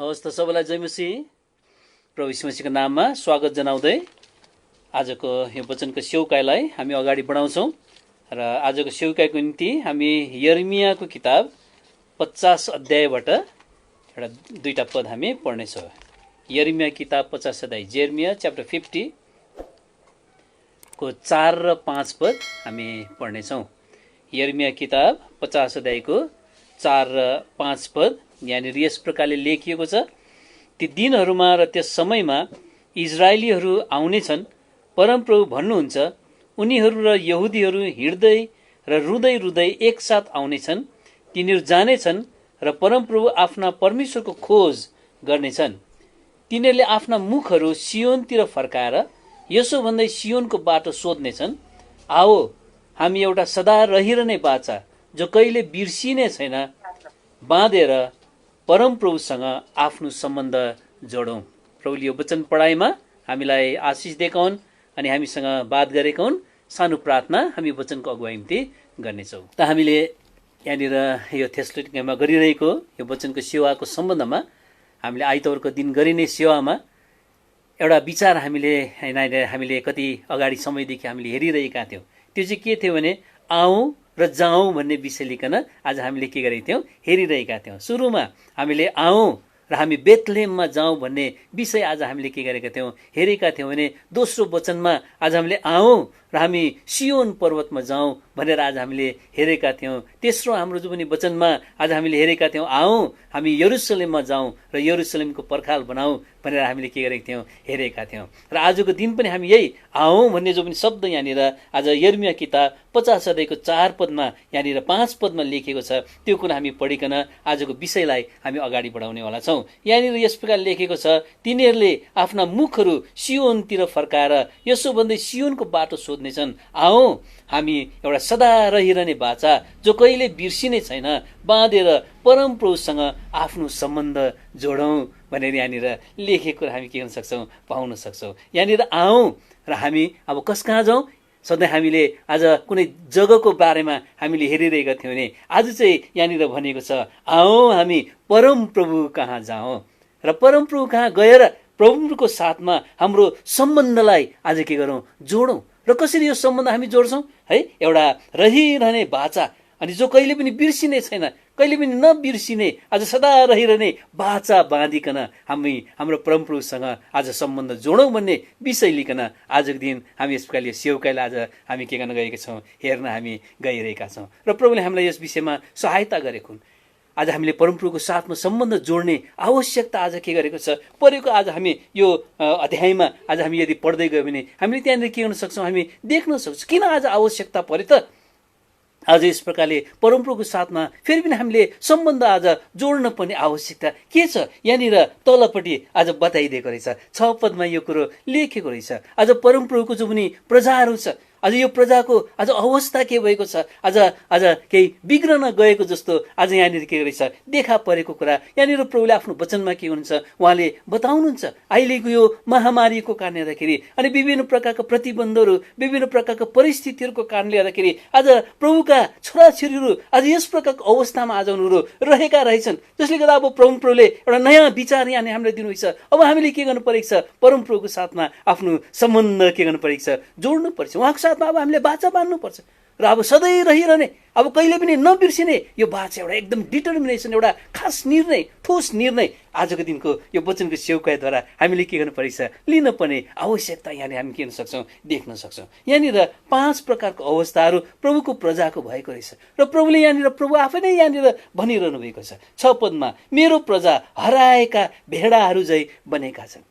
हवस् त सबैलाई जय मसीह प्रभु यीशु मसीहको नाममा स्वागत जनाउँदै आजको यो वचनको सेवकाईलाई हामी अगाडि बढाउँछौँ र आजको सेवकाईको निम्ति हामी यर्मियाको किताब 50 अध्यायबाट एउटा दुईटा पद हामी पढ्नेछौँ। यर्मिया किताब 50 अध्याय जेर्मिया च्याप्टर 50 को 4 र 5 पद हामी पढ्नेछौँ। यर्मिया किताब 50 अध्यायको 4 र 5 पद यहाँनिर यस प्रकारले लेखिएको छ। ती दिनहरूमा र त्यस समयमा इजरायलीहरू आउनेछन्, परमप्रभु भन्नुहुन्छ, उनीहरू र यहुदीहरू हिँड्दै र रुँदै रुँदै एकसाथ आउनेछन्। तिनीहरू जानेछन् र परमप्रभु आफ्ना परमेश्वरको खोज गर्नेछन्। तिनीहरूले आफ्ना मुखहरू सियोनतिर फर्काएर यसो भन्दै सियोनको बाटो सोध्नेछन्, आओ हामी एउटा सदा रहिरहने बाचा जो कहिले बिर्सिने छैन बाँधेर परमप्रभुसँग आफ्नो सम्बन्ध जोडौँ। प्रभुले यो वचन पढाइमा हामीलाई आशिष दिएका हुन् अनि हामीसँग बात गरेका हुन्। सानो प्रार्थना हामी वचनको अगुवाई निम्ति गर्नेछौँ। त हामीले यहाँनिर यो थेसलोनिकेमा गरिरहेको यो वचनको सेवाको सम्बन्धमा हामीले आइतबारको दिन गरिने सेवामा एउटा विचार हामीले कति अगाडि समयदेखि हामीले हेरिरहेका थियौँ। त्यो चाहिँ के थियो भने आउँ र जाउँ भन्ने विषय लिकन आज हामीले के गरेका थियौँ, हेरिरहेका थियौँ। सुरुमा हामीले आउँ र हामी बेथलेहममा जाउँ भन्ने विषय आज हामीले के गरेका थियौँ, हेरेका थियौँ भने दोस्रो वचनमा आज हामीले आउँ र हामी सियोन पर्वतमा जाउँ भनेर आज हामीले हेरेका थियौँ। तेस्रो हाम्रो जो पनि वचनमा आज हामीले हेरेका थियौँ, आउँ हामी यरुसलेममा जाउँ र यरुसलेमको पर्खाल बनाऊ भनेर हामीले के गरेका थियौँ, हेरेका थियौँ। र आजको दिन पनि हामी यही आउँ भन्ने जो पनि शब्द यहाँनिर आज यर्मिया किताब 50 अध्यायको 4 पदमा यहाँनिर 5 पदमा लेखेको छ, त्यो कुरा हामी पढिकन आजको विषयलाई हामी अगाडि बढाउनेवाला छौँ। यहाँनिर यस प्रकार लेखेको छ, तिनीहरूले आफ्ना मुखहरू सियोनतिर फर्काएर यसो भन्दै सियोनको बाटो सोध्नेछन्, आऊ हामी एउटा सदा रहिरहने बाचा जो कहिले बिर्सिने छैन बाँधेर परमप्रभुसँग आफ्नो सम्बन्ध जोडौँ भनेर यहाँनिर लेखेको हामी के गर्न सक्छौँ, पाउन सक्छौँ। यहाँनिर आऊ र हामी अब कस कहाँ जाउँ, सधैँ हामीले आज कुनै जग्गाको बारेमा हामीले हेरिरहेका थियौँ भने आज चाहिँ यहाँनिर भनेको छ, आऊ हामी परमप्रभु कहाँ जाउँ र परमप्रभु कहाँ गएर प्रभुको साथमा हाम्रो सम्बन्धलाई आज के गरौँ, जोडौँ। र कसरी यो सम्बन्ध हामी जोड्छौँ है, एउटा रहिरहने बाचा अनि जो कहिले पनि बिर्सिने छैन, कहिले पनि नबिर्सिने आज सदा रहिरहने बाचा बाँधिकन हाम्रो परमप्रभुसँग आज सम्बन्ध जोडौँ भन्ने विषय लिकन आजको दिन हामी यस प्रकारले सेवकाईलाई आज हामी के गर्न गएका छौँ, हेर्न हामी गइरहेका छौँ। र प्रभुले हामीलाई यस विषयमा सहायता गरेको हुन्। आज हामीले परमप्रभुको साथमा सम्बन्ध जोड्ने आवश्यकता आज के गरेको छ, परेको आज हामी यो अध्यायमा आज हामी यदि पढ्दै गयो भने हामीले त्यहाँनिर के गर्न सक्छौँ, हामी देख्न सक्छौँ किन आज आवश्यकता परे त। आज यस प्रकारले परमप्रभुको साथमा फेरि पनि हामीले सम्बन्ध आज जोड्न पर्ने आवश्यकता के छ, यहाँनिर तलपट्टि आज बताइदिएको रहेछ। 6 पदमा यो कुरो लेखेको रहेछ। आज परमप्रभुको जो पनि प्रजाहरू छ, आज यो प्रजाको आज अवस्था के भएको छ, आज केही बिग्रन गएको जस्तो आज यहाँनिर के रहेछ देखा परेको कुरा यहाँनिर प्रभुले आफ्नो वचनमा के हुनुहुन्छ उहाँले बताउनुहुन्छ। अहिलेको यो महामारीको कारणले गर्दाखेरि अनि विभिन्न प्रकारका प्रतिबन्धहरू, विभिन्न प्रकारका परिस्थितिहरूको कारणले गर्दाखेरि आज प्रभुका छोराछोरीहरू आज यस प्रकारको अवस्थामा आज उनीहरू रहेका रहेछन्, जसले गर्दा अब परमप्रभुले एउटा नयाँ विचार यहाँ हामीलाई दिनुहुन्छ। अब हामीले के गर्नु परेको छ, परमप्रभुको साथमा आफ्नो सम्बन्ध के गर्नु परेको छ, जोड्नु पर्छ। उहाँको साथमा अब हामीले बाचा बाँध्नुपर्छ र अब सधैँ रहिरहने, अब कहिले पनि नबिर्सिने यो बाचा एउटा एकदम डिटर्मिनेसन, एउटा खास निर्णय, ठोस निर्णय आजको दिनको यो वचनको सेवकाईद्वारा हामीले के गर्नु परेको छ, लिन पर्ने आवश्यकता यहाँले हामी के गर्न सक्छौँ, देख्न सक्छौँ। यहाँनिर 5 प्रकारको अवस्थाहरू प्रभुको प्रजाको भएको रहेछ र प्रभुले यहाँनिर प्रभु आफै नै यहाँनिर भनिरहनु भएको छ। 6 पदमा मेरो प्रजा हराएका भेडाहरू झै बनेका छन्।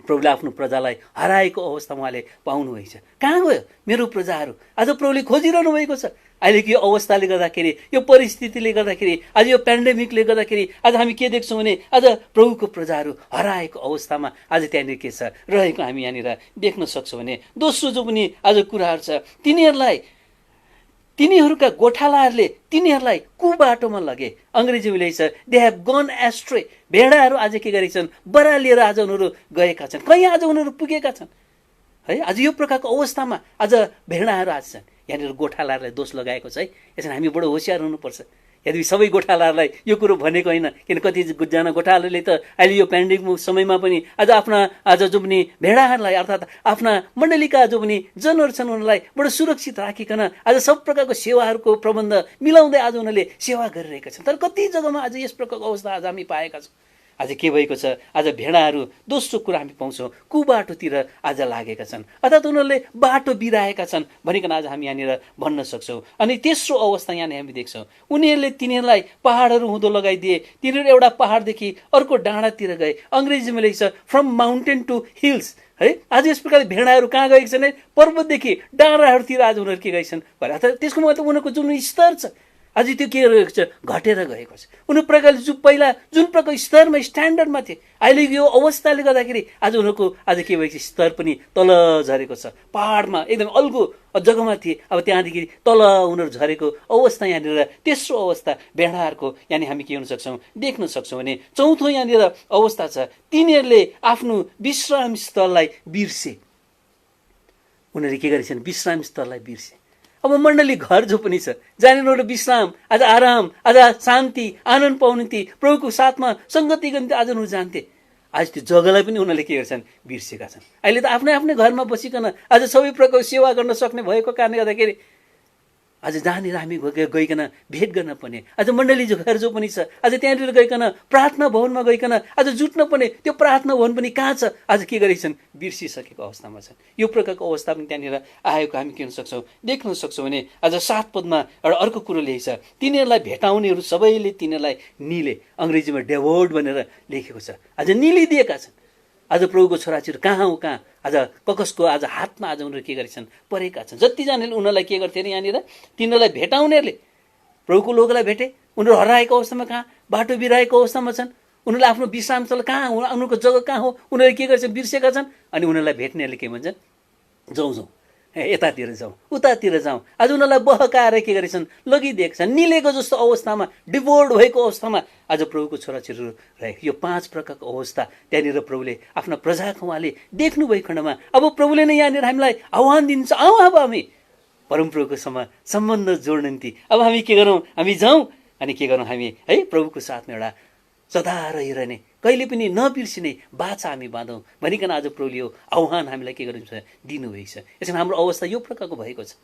प्रभुले आफ्नो प्रजालाई हराएको अवस्था उहाँले पाउनुभएको छ। कहाँ गयो मेरो प्रजाहरू, आज प्रभुले खोजिरहनु भएको छ। अहिलेको यो अवस्थाले गर्दाखेरि, यो परिस्थितिले गर्दाखेरि, आज यो पेन्डेमिकले गर्दाखेरि आज हामी के देख्छौँ भने आज प्रभुको प्रजाहरू हराएको अवस्थामा आज त्यहाँनिर के छ रहेको हामी यहाँनिर देख्न सक्छौँ भने दोस्रो जो पनि आज कुराहरू छ, तिनीहरूका गोठालाहरूले तिनीहरूलाई कुबाटोमा लगे। अङ्ग्रेजीमा लेखेको छ दे हेभ गन एस्ट्रे। भेडाहरू आज के गरेका छन्, बरालिएर आज उनीहरू गएका छन्, कहीँ आज उनीहरू पुगेका छन् है। आज यो प्रकारको अवस्थामा आज भेडाहरू आज छन्। यहाँनिर गोठालाहरूलाई दोष लगाएको छ है। यसरी हामी बडो होसियार हुनुपर्छ। यदि सबै गोठालाहरूलाई यो कुरो भनेको होइन, किन कतिजना गोठालाले त अहिले यो पेन्डेमिक समयमा पनि आज जो पनि भेडाहरूलाई अर्थात् आफ्ना मण्डलीका जो पनि जनहरू छन् उनीहरूलाई बडो सुरक्षित राखिकन आज सब प्रकारको सेवाहरूको प्रबन्ध मिलाउँदै आज उनीहरूले सेवा गरिरहेका छन्। तर कति जग्गामा आज यस प्रकारको अवस्था आज हामी पाएका छौँ। आज के भएको छ, आज भेडाहरू दोस्रो कुरा हामी पाउँछौँ कुबाटोतिर आज लागेका छन्, अर्थात् उनीहरूले बाटो बिराएका छन् भनिकन आज हामी यहाँनिर भन्न सक्छौँ। अनि तेस्रो अवस्था यहाँनिर हामी देख्छौँ, तिनीहरूलाई पहाडहरू हुँदो लगाइदिए, तिनीहरू एउटा पहाडदेखि अर्को डाँडातिर गए। अङ्ग्रेजीमा लेख्छ फ्रम माउन्टेन टु हिल्स, है। आज यस प्रकारले भेडाहरू कहाँ गएका छन्, पर्वतदेखि डाँडाहरूतिर आज उनीहरू के गएछन् भने, अर्थात् त्यसको मतलब उनीहरूको जुन स्तर छ आज त्यो के गरेको छ, घटेर गएको छ। उनीहरू प्रकारले पहिला जुन प्रकार स्तरमा स्ट्यान्डर्डमा थिए, अहिले यो अवस्थाले गर्दाखेरि आज उनीहरूको आज के भएको छ, स्तर पनि तल झरेको छ। पहाडमा एकदम अल्गो जग्गामा थिए, अब त्यहाँदेखि तल उनीहरू झरेको अवस्था यहाँनिर तेस्रो अवस्था भेडाहरूको यानि हामी के गर्न सक्छौँ, देख्न सक्छौँ भने चौथो यहाँनिर अवस्था छ, तिनीहरूले आफ्नो विश्राम स्थललाई बिर्से। उनीहरूले के गरेछन्, विश्राम स्थललाई बिर्से। अब मण्डली घर जो पनि छ, जहाँनिर उनीहरू विश्राम, आज आराम, आज शान्ति, आनन्द पाउने निम्ति प्रभुको साथमा सङ्गति गर्ने आज उनीहरू जान्थे, आज त्यो जग्गालाई पनि उनीहरूले के गर्छन्, बिर्सेका छन्। अहिले त आफ्नै आफ्नै घरमा बसिकन आज सबै प्रकारको सेवा गर्न सक्ने भएको कारणले गर्दाखेरि आज जहाँनिर हामी गइकन भेट गर्न पर्ने, आज मण्डली घर जो पनि छ, आज त्यहाँनिर गइकन प्रार्थना भवनमा गइकन आज जुट्न पर्ने त्यो प्रार्थना भवन पनि कहाँ छ, आज के गरेछन्, बिर्सिसकेको अवस्थामा छन्। यो प्रकारको अवस्था पनि त्यहाँनिर आएको हामी के गर्न सक्छौँ, देख्न सक्छौँ भने आज 7 पदमा एउटा अर्को कुरो लेखेको छ, तिनीहरूलाई भेटाउनेहरू सबैले तिनीहरूलाई निले, अङ्ग्रेजीमा डेभोड भनेर लेखेको छ, आज निलिदिएका छन्। आज प्रभुको छोराछोरी कहाँ हो, कहाँ आज कसको आज हातमा आज उनीहरू के गरेछन्, परेका छन्। जतिजनाले उनीहरूलाई के गर्थे अरे, यहाँनिर तिनीहरूलाई भेटाउनेहरूले प्रभुको लोकलाई भेटे, उनीहरू हराएको अवस्थामा कहाँ, बाटो बिराएको अवस्थामा छन्, उनीहरूले आफ्नो विश्रामस्थल कहाँ हो, उनीहरूको जग्गा कहाँ हो, उनीहरूले के गर्छन्, बिर्सेका छन्। अनि उनीहरूलाई भेट्नेहरूले के भन्छन्, जाउँ जाउँ, यतातिर जाउँ, उतातिर जाउँ। आज उनीहरूलाई बहकाएर के गरेछन्, लगिदिएका छन्। निलेको जस्तो अवस्थामा, डिभोर्ड भएको अवस्थामा आज प्रभुको छोराछोरीहरू रहेको। यो 5 प्रकारको अवस्था त्यहाँनिर प्रभुले आफ्ना प्रजाको उहाँले देख्नुभएको खण्डमा अब प्रभुले नै यहाँनिर हामीलाई आह्वान दिन्छ, आउँ अब हामी परमप्रभुको सम्बन्ध जोड्न निम्ति अब हामी के गरौँ, हामी जाउँ अनि के गरौँ, हामी है प्रभुको साथमा एउटा सदा रहिरहने, कहिले पनि नबिर्सिने बाचा हामी बाँधौँ भनिकन आज प्रभुले यो आह्वान हामीलाई के गर्नुहुन्छ, दिनुभएको छ। यसमा हाम्रो अवस्था यो प्रकारको भएको छ।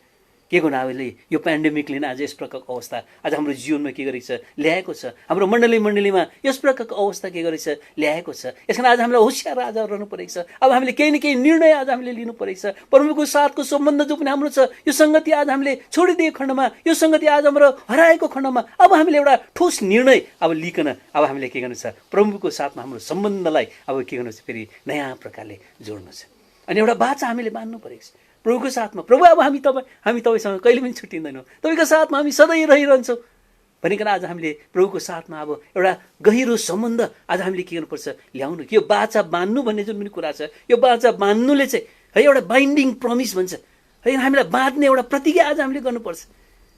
के गर्नु, हामीले यो पेन्डेमिकले नै आज यस प्रकारको अवस्था आज हाम्रो जीवनमा के गरेको छ, ल्याएको छ। हाम्रो मण्डलीमा यस प्रकारको अवस्था के गरेको छ, ल्याएको छ। यसमा आज हामीलाई होसियार आज रहनु परेको छ। अब हामीले केही न केही निर्णय आज हामीले लिनु परेको छ। परमप्रभुको साथको सम्बन्ध जो पनि हाम्रो छ, यो सङ्गति आज हामीले छोडिदिएको खण्डमा, यो सङ्गति आज हाम्रो हराएको खण्डमा अब हामीले एउटा ठोस निर्णय अब लिकन अब हामीले के गर्नु छ, प्रभुको साथमा हाम्रो सम्बन्धलाई अब के गर्नु छ, फेरि नयाँ प्रकारले जोड्नु छ। अनि एउटा बाचा हामीले बाँध्नु परेको छ प्रभुको साथमा। प्रभु अब हामी तपाईँसँग कहिले पनि छुट्टिँदैनौँ, तपाईँको साथमा हामी सधैँ रहिरहन्छौँ भनिकन आज हामीले प्रभुको साथमा अब एउटा गहिरो सम्बन्ध आज हामीले के गर्नुपर्छ, ल्याउनु। यो बाचा बाँध्नु भन्ने जुन पनि कुरा छ, यो बाचा बाँध्नुले चाहिँ है एउटा बाइन्डिङ प्रमिस भन्छ है, हामीलाई बाँध्ने एउटा प्रतिज्ञा आज हामीले गर्नुपर्छ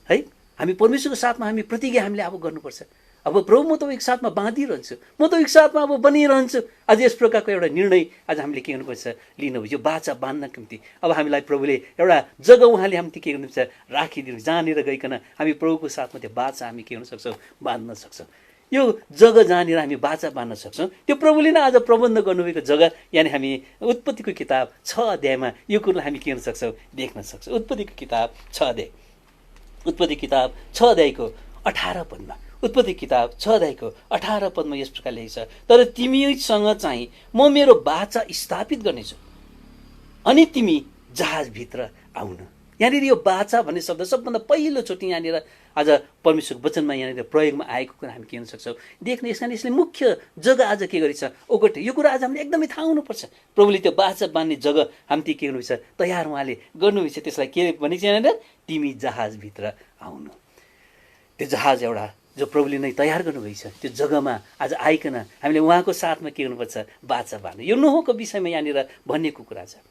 है। हामी परमेश्वरको साथमा हामी प्रतिज्ञा हामीले अब गर्नुपर्छ। अब प्रभु म तपाईँको साथमा बाँधिरहन्छु, म तपाईँको साथमा अब बनिरहन्छु। आज यस प्रकारको एउटा निर्णय आज हामीले के गर्नुपर्छ, लिनु। यो बाचा बाँध्नको निम्ति अब हामीलाई प्रभुले एउटा जग्गा उहाँले हामी के गर्नुपर्छ, राखिदिनु, जहाँनिर गइकन हामी प्रभुको साथमा त्यो बाचा हामी के गर्न सक्छौँ, बाँध्न सक्छौँ। यो जग्गा जहाँनिर हामी बाचा बाँध्न सक्छौँ, त्यो प्रभुले नै आज प्रबन्ध गर्नुभएको जग्गा, यानि हामी उत्पत्तिको किताब 6 अध्यायमा यो कुरोलाई हामी के गर्न सक्छौँ, देख्न सक्छौँ। उत्पत्तिको किताब 6 अध्याय, उत्पत्ति किताब 6 अध्यायको 18 पदमा, उत्पत्ति किताब 6 अध्यायको 18 पदमा यस प्रकार लेखेको छ, तर तिमीसँग चाहिँ म मेरो बाचा स्थापित गर्नेछु अनि तिमी जहाजभित्र आउन। यहाँनिर यो बाचा भन्ने शब्द सबभन्दा पहिलोचोटि यहाँनिर आज परमेश्वरको वचनमा यहाँनिर प्रयोगमा आएको कुरा हामी के गर्न सक्छौँ, देख्न। यसले मुख्य जग्गा आज के गरेछ, ओगटे। यो कुरा आज हामीले एकदमै थाहा हुनुपर्छ। प्रभुले त्यो बाचा बाँध्ने जग्गा हामी के गर्नुहुन्छ, तयार उहाँले गर्नुभएको छ। त्यसलाई के भनेको छ यहाँनिर, तिमी जहाजभित्र आउनु। त्यो जहाज एउटा जो प्रभुले नै तयार गर्नुभएको छ, त्यो जग्गामा आज आइकन हामीले उहाँको साथमा के गर्नुपर्छ, बाचा बाँध्नु। यो नोहको विषयमा यहाँनिर भनिएको कुरा छ।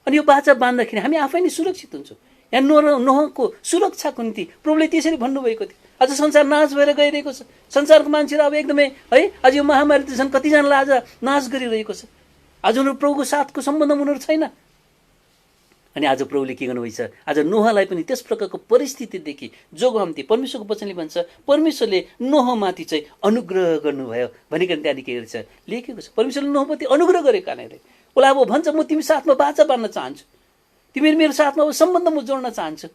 अनि यो बाचा बाँध्दाखेरि हामी आफै नै सुरक्षित हुन्छौँ। यहाँ नोहको सुरक्षाको निम्ति प्रभुले त्यसरी भन्नुभएको थियो। आज संसार नाश भएर गइरहेको छ। संसारको मान्छेहरू अब एकदमै है आज यो महामारी त छन्, कतिजनालाई आज नाश गरिरहेको छ। आज उनीहरू प्रभुको साथको सम्बन्धमा उनीहरू छैन। अनि आज प्रभुले के गर्नुभएको छ, आज नोहलाई पनि त्यस प्रकारको परिस्थितिदेखि जोगाउँथे। परमेश्वरको वचनले भन्छ परमेश्वरले नोहमाथि चाहिँ अनुग्रह गर्नुभयो भनिकन त्यहाँदेखि के गर्छ लेखेको छ। परमेश्वरले नोहमाथि अनुग्रह गरेको कारणले उसलाई अब भन्छ म तिमी साथमा बाचा बाँध्न चाहन्छु, तिमी मेरो साथमा अब सम्बन्ध म जोड्न चाहन्छु,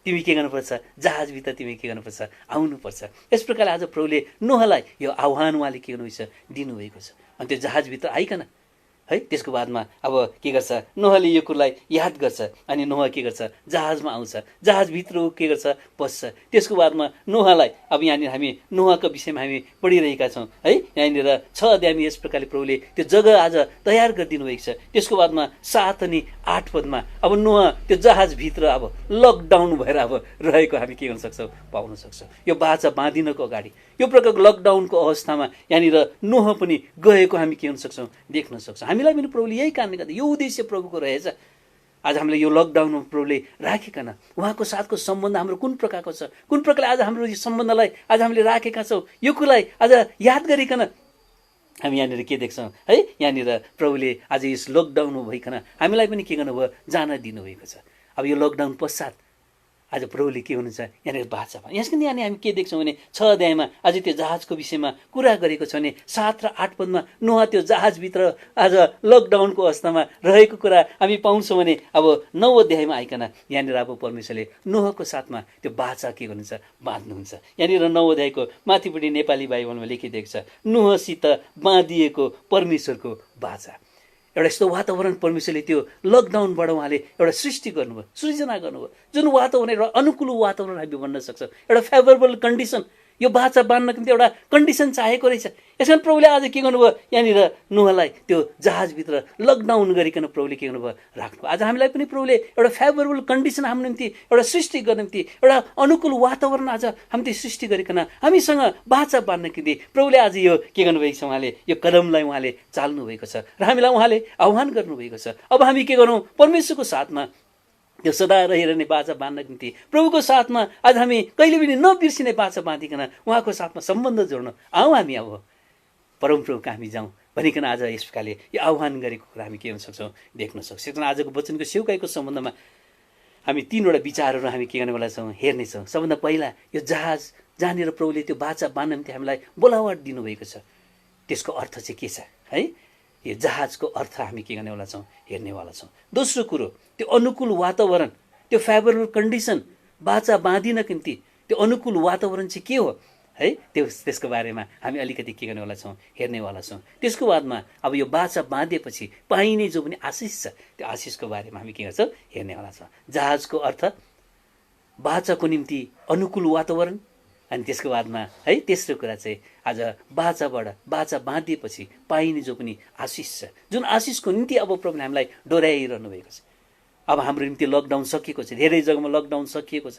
तिमी के गर्नुपर्छ जहाजभित्र तिमी के गर्नुपर्छ आउनुपर्छ। यस प्रकारले आज प्रभुले नोहलाई यो आह्वान उहाँले के गर्नुहुन्छ दिनुभएको छ। अनि त्यो जहाजभित्र आइकन है त्यसको बादमा अब के गर्छ नोहले यो कुरालाई याद गर्छ अनि नोह के गर्छ जहाजमा आउँछ, जहाजभित्र के गर्छ पस्छ। त्यसको बादमा नोहलाई अब यहाँनिर हामी नोहको विषयमा हामी पढिरहेका छौँ है। यहाँनिर 6 अध्यायमा यस प्रकारले प्रभुले त्यो जग्गा आज तयार गरिदिनु भएको छ। त्यसको बादमा 7 अनि 8 पदमा अब नोह त्यो जहाजभित्र अब लकडाउन भएर अब रहेको हामी के गर्न सक्छौँ पाउन सक्छौँ। यो बाचा बाँधिनको अगाडि यो प्रकारको लकडाउनको अवस्थामा यहाँनिर नोह पनि गएको हामी के गर्न सक्छौँ देख्न सक्छौँ। हामीलाई पनि प्रभुले यही कारणले गर्दा यो उद्देश्य प्रभुको रहेछ। आज हामीले यो लकडाउनमा प्रभुले राखेका उहाँको साथको सम्बन्ध हाम्रो कुन प्रकारको छ, कुन प्रकारले आज हाम्रो यो सम्बन्धलाई आज हामीले राखेका छौँ, यो कुरालाई आज याद गरिकन हामी यहाँनिर के देख्छौँ है। यहाँनिर प्रभुले आज यस लकडाउन भइकन हामीलाई पनि के गर्नुभयो जान दिनुभएको छ। अब यो लकडाउन पश्चात आज प्रभुले के हुनुहुन्छ यहाँनिर बाचा यसको यहाँनिर हामी के देख्छौँ भने 6 अध्यायमा आज त्यो जहाजको विषयमा कुरा गरेको छ भने 7 र 8 पदमा नोह त्यो जहाजभित्र आज लकडाउनको अवस्थामा रहेको कुरा हामी पाउँछौँ भने अब 9 अध्यायमा आइकन यहाँनिर अब परमेश्वरले नोहको साथमा त्यो बाचा के गर्नुहुन्छ बाँध्नुहुन्छ। यहाँनिर 9 अध्यायको माथिपट्टि नेपाली बाइबलमा लेखिदिएको छ नोहसित बाँधिएको परमेश्वरको बाचा। एउटा यस्तो वातावरण परमेश्वरले त्यो लकडाउनबाट उहाँले एउटा सृष्टि गर्नुभयो, सृजना गर्नुभयो, जुन वातावरण एउटा अनुकूल वातावरण हामी भन्न सक्छौँ, एउटा फेभरेबल कन्डिसन। यो बाचा बाँध्नको निम्ति एउटा कन्डिसन चाहेको रहेछ। यसमा प्रभुले आज के गर्नुभयो यहाँनिर नोहलाई त्यो जहाजभित्र लकडाउन गरिकन प्रभुले के गर्नुभयो राख्नुभयो। आज हामीलाई पनि प्रभुले एउटा फेभरेबल कन्डिसन हाम्रो निम्ति एउटा सृष्टि गर्ने निम्ति एउटा अनुकूल वातावरण आज हामीले सृष्टि गरिकन हामीसँग बाचा बाँध्नको निम्ति प्रभुले आज यो के गर्नुभएको छ, उहाँले यो कदमलाई उहाँले चाल्नु भएको छ र हामीलाई उहाँले आह्वान गर्नुभएको छ। अब हामी के गरौँ परमेश्वरको साथमा त्यो सदा रहिरहने बाचा बाँध्नको निम्ति प्रभुको साथमा आज हामी कहिले पनि नबिर्सिने बाचा बाँधिकन उहाँको साथमा सम्बन्ध जोड्न आउँ। हामी अब परमप्रभुका हामी जाउँ भनिकन आज यस प्रकारले यो आह्वान गरेको कुरा हामी के गर्न सक्छौँ देख्न सक्छौँ। आजको वचनको सेवकाईको सम्बन्धमा हामी 3वटा विचारहरू हामी के गर्नेवाला छौँ हेर्नेछौँ। सबभन्दा पहिला यो जहाज जहाँनिर प्रभुले त्यो बाचा बाँध्न निम्ति हामीलाई बोलावट दिनुभएको छ त्यसको अर्थ चाहिँ के छ है। यो जहाजको अर्थ हामी के गर्नेवाला छौँ हेर्नेवाला छौँ। दोस्रो कुरो त्यो अनुकूल वातावरण, त्यो फेभरेबल कन्डिसन, बाचा बाँधिनको निम्ति त्यो अनुकूल वातावरण चाहिँ के हो है त्यसको बारेमा हामी अलिकति के गर्नेवाला छौँ हेर्नेवाला छौँ। त्यसको बादमा अब यो बाचा बाँधेपछि पाइने जो पनि आशिष छ त्यो आशिषको बारेमा हामी के गर्छौँ हेर्नेवाला छौँ। जहाजको अर्थ, बाचाको निम्ति अनुकूल वातावरण अनि त्यसको बादमा है तेस्रो कुरा चाहिँ आज बाचा बाँधिएपछि पाइने जो पनि आशिष छ, जुन आशिषको निम्ति अब प्रभुले हामीलाई डोर्याइरहनु भएको छ। अब हाम्रो निम्ति लकडाउन सकिएको छ, धेरै जग्गामा लकडाउन सकिएको छ।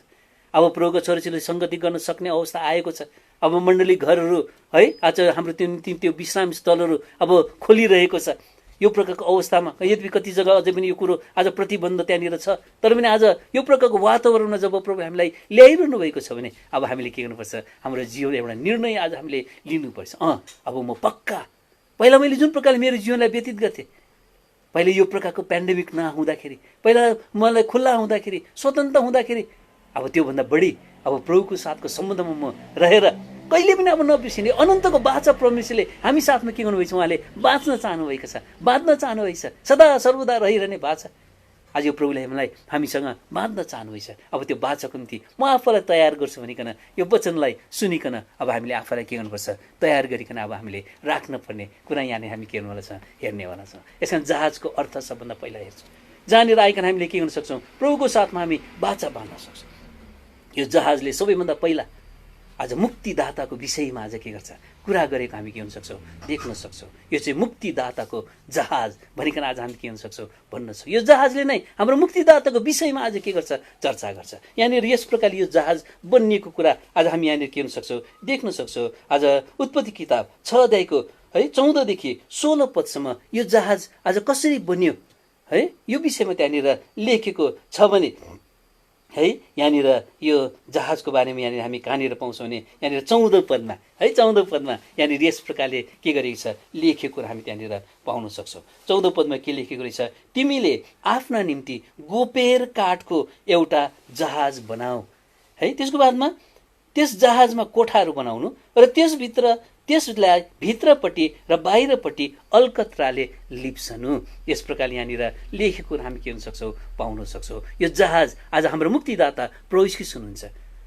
अब प्रभुको छोरीछोरीले सङ्गति गर्न सक्ने अवस्था आएको छ। अब मण्डली घरहरू है आज हाम्रो त्यो निम्ति त्यो विश्राम स्थलहरू अब खोलिरहेको छ। यो प्रकारको अवस्थामा यद्यपि कति जग्गा अझै पनि यो कुरो आज प्रतिबन्ध त्यहाँनिर छ, तर पनि आज यो प्रकारको वातावरणमा जब प्रभु हामीलाई ल्याइरहनु भएको छ भने अब हामीले के गर्नुपर्छ हाम्रो जीवन एउटा निर्णय आज हामीले लिनुपर्छ। अब म पक्का पहिला मैले जुन प्रकारले मेरो जीवनलाई व्यतीत गर्थेँ, पहिले यो प्रकारको पेन्डेमिक नहुँदाखेरि, पहिला मलाई खुल्ला हुँदाखेरि, स्वतन्त्र हुँदाखेरि अब त्योभन्दा बढी अब प्रभुको साथको सम्बन्धमा म रहेर कहिले पनि अब नबिर्सिने अनन्तको बाचा परमेश्वरले हामी साथमा के गर्नुभएको छ उहाँले बाँच्न चाहनुभएको छ, बाँध्न चाहनुभएको छ, सदा सर्वदा रहिरहने बाचा। आज यो प्रभुले हामीसँग बाँध्न चाहनुभएको छ। अब त्यो बाचाको निम्ति म आफूलाई तयार गर्छु भनिकन यो वचनलाई सुनिकन अब हामीले आफूलाई के गर्नुपर्छ तयार गरिकन अब हामीले राख्नुपर्ने कुरा यहाँनिर हामी के गर्नुवाला छ हेर्नेवाला छौँ। यस कारण जहाजको अर्थ सबभन्दा पहिला हेर्छौँ। जहाँनिर आइकन हामीले के गर्न सक्छौँ प्रभुको साथमा हामी बाचा बाँध्न सक्छौँ। यो जहाजले सबैभन्दा पहिला आज मुक्तिदाताको विषयमा आज के गर्छ कुरा गरेको हामी के हुन सक्छौँ देख्न सक्छौँ। यो चाहिँ मुक्तिदाताको जहाज भनिकन आज हामी के हुन सक्छौँ भन्न सक्छौँ। यो जहाजले नै हाम्रो मुक्तिदाताको विषयमा आज के गर्छ चर्चा गर्छ। यहाँनिर यस प्रकारले यो जहाज बनिएको कुरा आज हामी यहाँनिर के हुन सक्छौँ देख्न सक्छौँ। आज उत्पत्ति किताब 6 अध्यायको है 14 देखि 16 पदसम्म यो जहाज आज कसरी बन्यो है यो विषयमा त्यहाँनिर लेखेको छ भने है। यहाँनिर यो जहाजको बारेमा यहाँनिर हामी कहाँनिर पाउँछौँ भने यहाँनिर 14 पदमा है, 14 पदमा यहाँनिर यस प्रकारले के गरेको छ लेखेको कुरा हामी त्यहाँनिर पाउन सक्छौँ। 14 पदमा के लेखेको रहेछ, तिमीले आफ्ना निम्ति गोपेर काठको एउटा जहाज बनाऊ है। त्यसको बादमा त्यस जहाजमा कोठाहरू बनाउनु र त्यसलाई भित्रपट्टि र बाहिरपट्टि अलकत्राले लिप्सनु। यस प्रकारले यहाँनिर लेखेको हामी के हुन सक्छौँ पाउन सक्छौँ। यो जहाज आज हाम्रो मुक्तिदाता प्रभु यीशु ख्रीष्ट हुनुहुन्छ,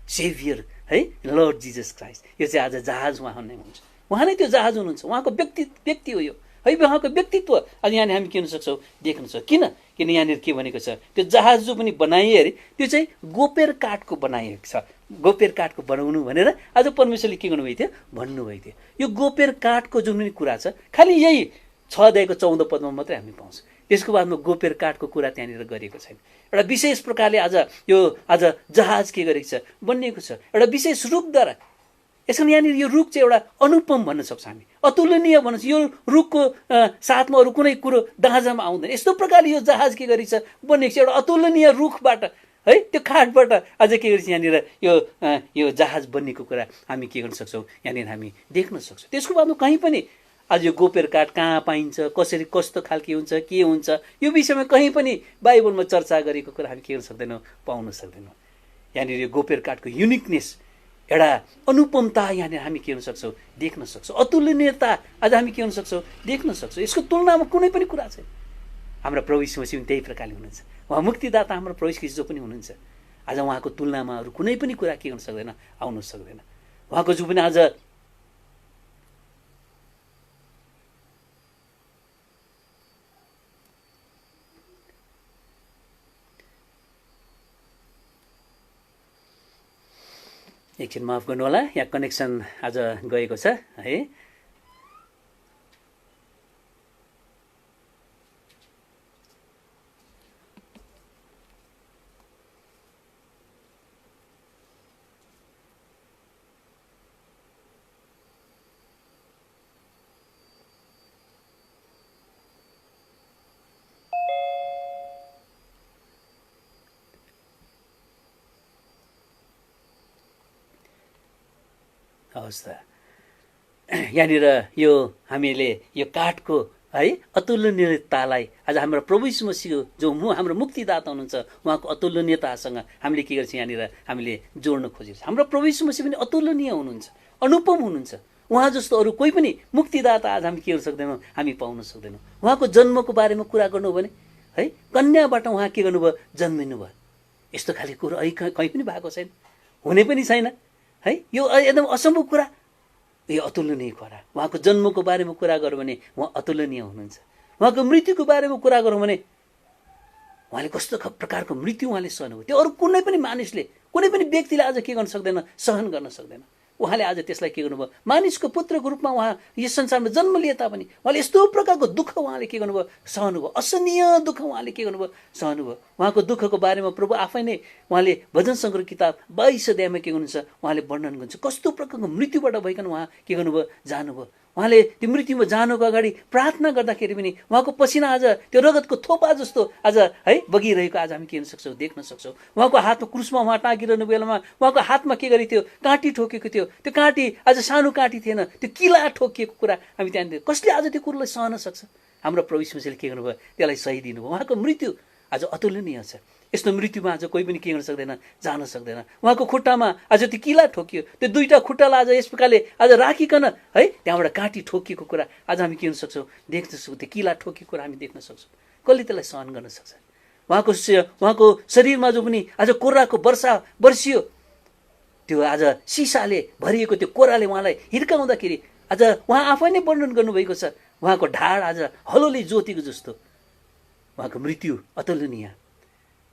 सेभियर है, लर्ड जिजस क्राइस्ट। यो चाहिँ आज जहाज उहाँ नै हुन्छ, उहाँ नै त्यो जहाज हुनुहुन्छ, उहाँको व्यक्ति हो यो है, उहाँको व्यक्तित्व आज यहाँनिर हामी के हुन सक्छौँ देख्न सक्छौँ। किन यहाँनिर के भनेको छ, त्यो जहाज जो पनि बनाइए अरे त्यो चाहिँ गोपेर काठको बनाइएको छ। गोपेर काठको बनाउनु भनेर आज परमेश्वरले के गर्नुभएको थियो भन्नुभएको थियो। यो गोपेर काठको जुन पनि कुरा छ खालि यही 6 अध्यायको 14 पदमा मात्रै हामी पाउँछौँ। त्यसको बादमा गोपेर काठको कुरा त्यहाँनिर गरिएको छैन। एउटा विशेष प्रकारले आज जहाज के गरेको छ बनिएको छ एउटा विशेष रूपद्वारा। यसमा यहाँनिर यो रुख चाहिँ एउटा अनुपम भन्न सक्छौँ हामी, अतुलनीय भन्न सक्छौँ। यो रुखको साथमा अरू कुनै कुरो दाँजामा आउँदैन। यस्तो प्रकारले यो जहाज के गरेको छ बनिएको छ एउटा अतुलनीय रुखबाट है, त्यो काठबाट आज के गरेको छ यहाँनिर यो जहाज बन्नेको कुरा हामी के गर्न सक्छौँ यहाँनिर हामी देख्न सक्छौँ। त्यसको बादमा कहीँ पनि आज यो गोपेर काठ कहाँ पाइन्छ, कसरी कस्तो खालके हुन्छ, के हुन्छ, यो विषयमा कहीँ पनि बाइबलमा चर्चा गरेको कुरा हामी के गर्न सक्दैनौँ पाउन सक्दैनौँ। यहाँनिर यो गोपेर काठको युनिकनेस एउटा अनुपमता यहाँनिर हामी के हुन सक्छौँ देख्न सक्छौँ। अतुलनीयता आज हामी के हुन सक्छौँ देख्न सक्छौँ। यसको तुलनामा कुनै पनि कुरा छैन। हाम्रा प्रभु यीशु मसीह पनि त्यही प्रकारले हुनुहुन्छ, उहाँ मुक्तिदाता हाम्रो प्रभु यीशु जो पनि हुनुहुन्छ। आज उहाँको तुलनामा अरू कुनै पनि कुरा के गर्न सक्दैन आउन सक्दैन। उहाँको जो पनि आज एकछिन माफ गर्नु होला, यहाँ कनेक्सन आज गएको छ है। हवस् त, यहाँनिर यो हामीले यो काठको है अतुलनीयतालाई आज हाम्रो प्रभु यीशु मसीह जो हाम्रो मुक्तिदाता हुनुहुन्छ उहाँको अतुलनीयतासँग हामीले के गर्छौँ यहाँनिर हामीले जोड्न खोजेको छ। हाम्रो प्रभु यीशु मसीह पनि अतुलनीय हुनुहुन्छ, अनुपम हुनुहुन्छ। उहाँ जस्तो अरू कोही पनि मुक्तिदाता आज हामी के गर्न सक्दैनौँ हामी पाउन सक्दैनौँ। उहाँको जन्मको बारेमा कुरा गर्नु हो भने है, कन्याबाट उहाँ के गर्नुभयो जन्मिनु भयो। यस्तो खाले कुरो कहीँ पनि भएको छैन, हुने पनि छैन है। यो एकदम असम्भव कुरा, यो अतुलनीय कुरा। उहाँको जन्मको बारेमा कुरा गरौँ भने उहाँ अतुलनीय हुनुहुन्छ। उहाँको मृत्युको बारेमा कुरा गरौँ भने उहाँले कस्तो प्रकारको मृत्यु उहाँले सहनुभयो, त्यो अरू कुनै पनि मानिसले कुनै पनि व्यक्तिले आज के गर्न सक्दैन, सहन गर्न सक्दैन। उहाँले आज त्यसलाई के गर्नुभयो, मानिसको पुत्रको रूपमा उहाँ यस संसारमा जन्म लिए तापनि उहाँले यस्तो प्रकारको दुःख उहाँले के गर्नुभयो सहनुभयो, असहनीय दुःख उहाँले के गर्नुभयो सहनुभयो। उहाँको दुःखको बारेमा प्रभु आफै नै उहाँले भजन सङ्ग्रह किताब 22 अध्यायमा के गर्नुहुन्छ उहाँले वर्णन गर्नुहुन्छ, कस्तो प्रकारको मृत्युबाट भइकन उहाँ के गर्नुभयो जानुभयो। उहाँले त्यो मृत्युमा जानुको अगाडि प्रार्थना गर्दाखेरि पनि उहाँको पसिना आज त्यो रगतको थोपा जस्तो आज है बगिरहेको आज हामी के गर्न सक्छौँ देख्न सक्छौँ। उहाँको हातमा क्रुसमा उहाँ टाँगिरहनु बेलामा उहाँको हातमा के गरेको थियो, काँटी ठोकेको थियो। त्यो काँटी आज सानो काँटी थिएन, त्यो किला ठोकिएको कुरा हामी त्यहाँनिर कसले आज त्यो कुरोलाई सहन सक्छ। हाम्रो प्रभु यीशु मसीहले के गर्नुभयो त्यसलाई सही दिनुभयो। उहाँको मृत्यु आज अतुलनीय छ। यस्तो मृत्युमा आज कोही पनि के गर्न सक्दैन, जान सक्दैन। उहाँको खुट्टामा आज त्यो किला ठोकियो, त्यो दुईटा खुट्टालाई आज यस प्रकारले आज राखिकन है त्यहाँबाट काँटी ठोकिएको कुरा आज हामी के गर्न सक्छौँ देख्न सक्छौँ। त्यो किला ठोकिएको कुरा हामी देख्न सक्छौँ। कसले त्यसलाई सहन गर्न सक्छ। उहाँको शरीरमा जो पनि आज कोराको वर्षा बर्सियो, त्यो आज सिसाले भरिएको त्यो कोराले उहाँलाई हिर्काउँदाखेरि आज उहाँ आफै नै वर्णन गर्नुभएको छ, उहाँको ढाड आज हलोले जोतेको जस्तो। उहाँको मृत्यु अतुलनीय,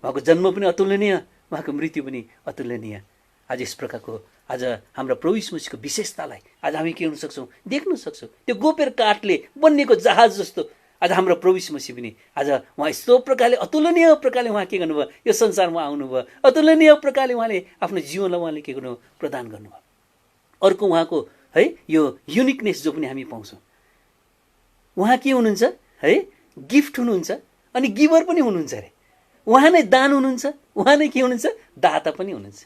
उहाँको जन्म पनि अतुलनीय, उहाँको मृत्यु पनि अतुलनीय। आज यस प्रकारको आज हाम्रो प्रभु यीशु मसीहको विशेषतालाई आज हामी के गर्न सक्छौँ देख्न सक्छौँ। त्यो गोपेर काठले बनिएको जहाज जस्तो आज हाम्रो प्रभु यीशु मसीह पनि आज उहाँ यस्तो प्रकारले अतुलनीय प्रकारले उहाँ के गर्नुभयो यो संसारमा आउनुभयो। अतुलनीय प्रकारले उहाँले आफ्नो जीवनलाई उहाँले के गर्नु प्रदान गर्नुभयो। अर्को उहाँको है यो युनिकनेस जो पनि हामी पाउँछौँ, उहाँ के हुनुहुन्छ है गिफ्ट हुनुहुन्छ अनि गिभर पनि हुनुहुन्छ अरे। उहाँ नै दान हुनुहुन्छ, उहाँ नै के हुनुहुन्छ दाता पनि हुनुहुन्छ।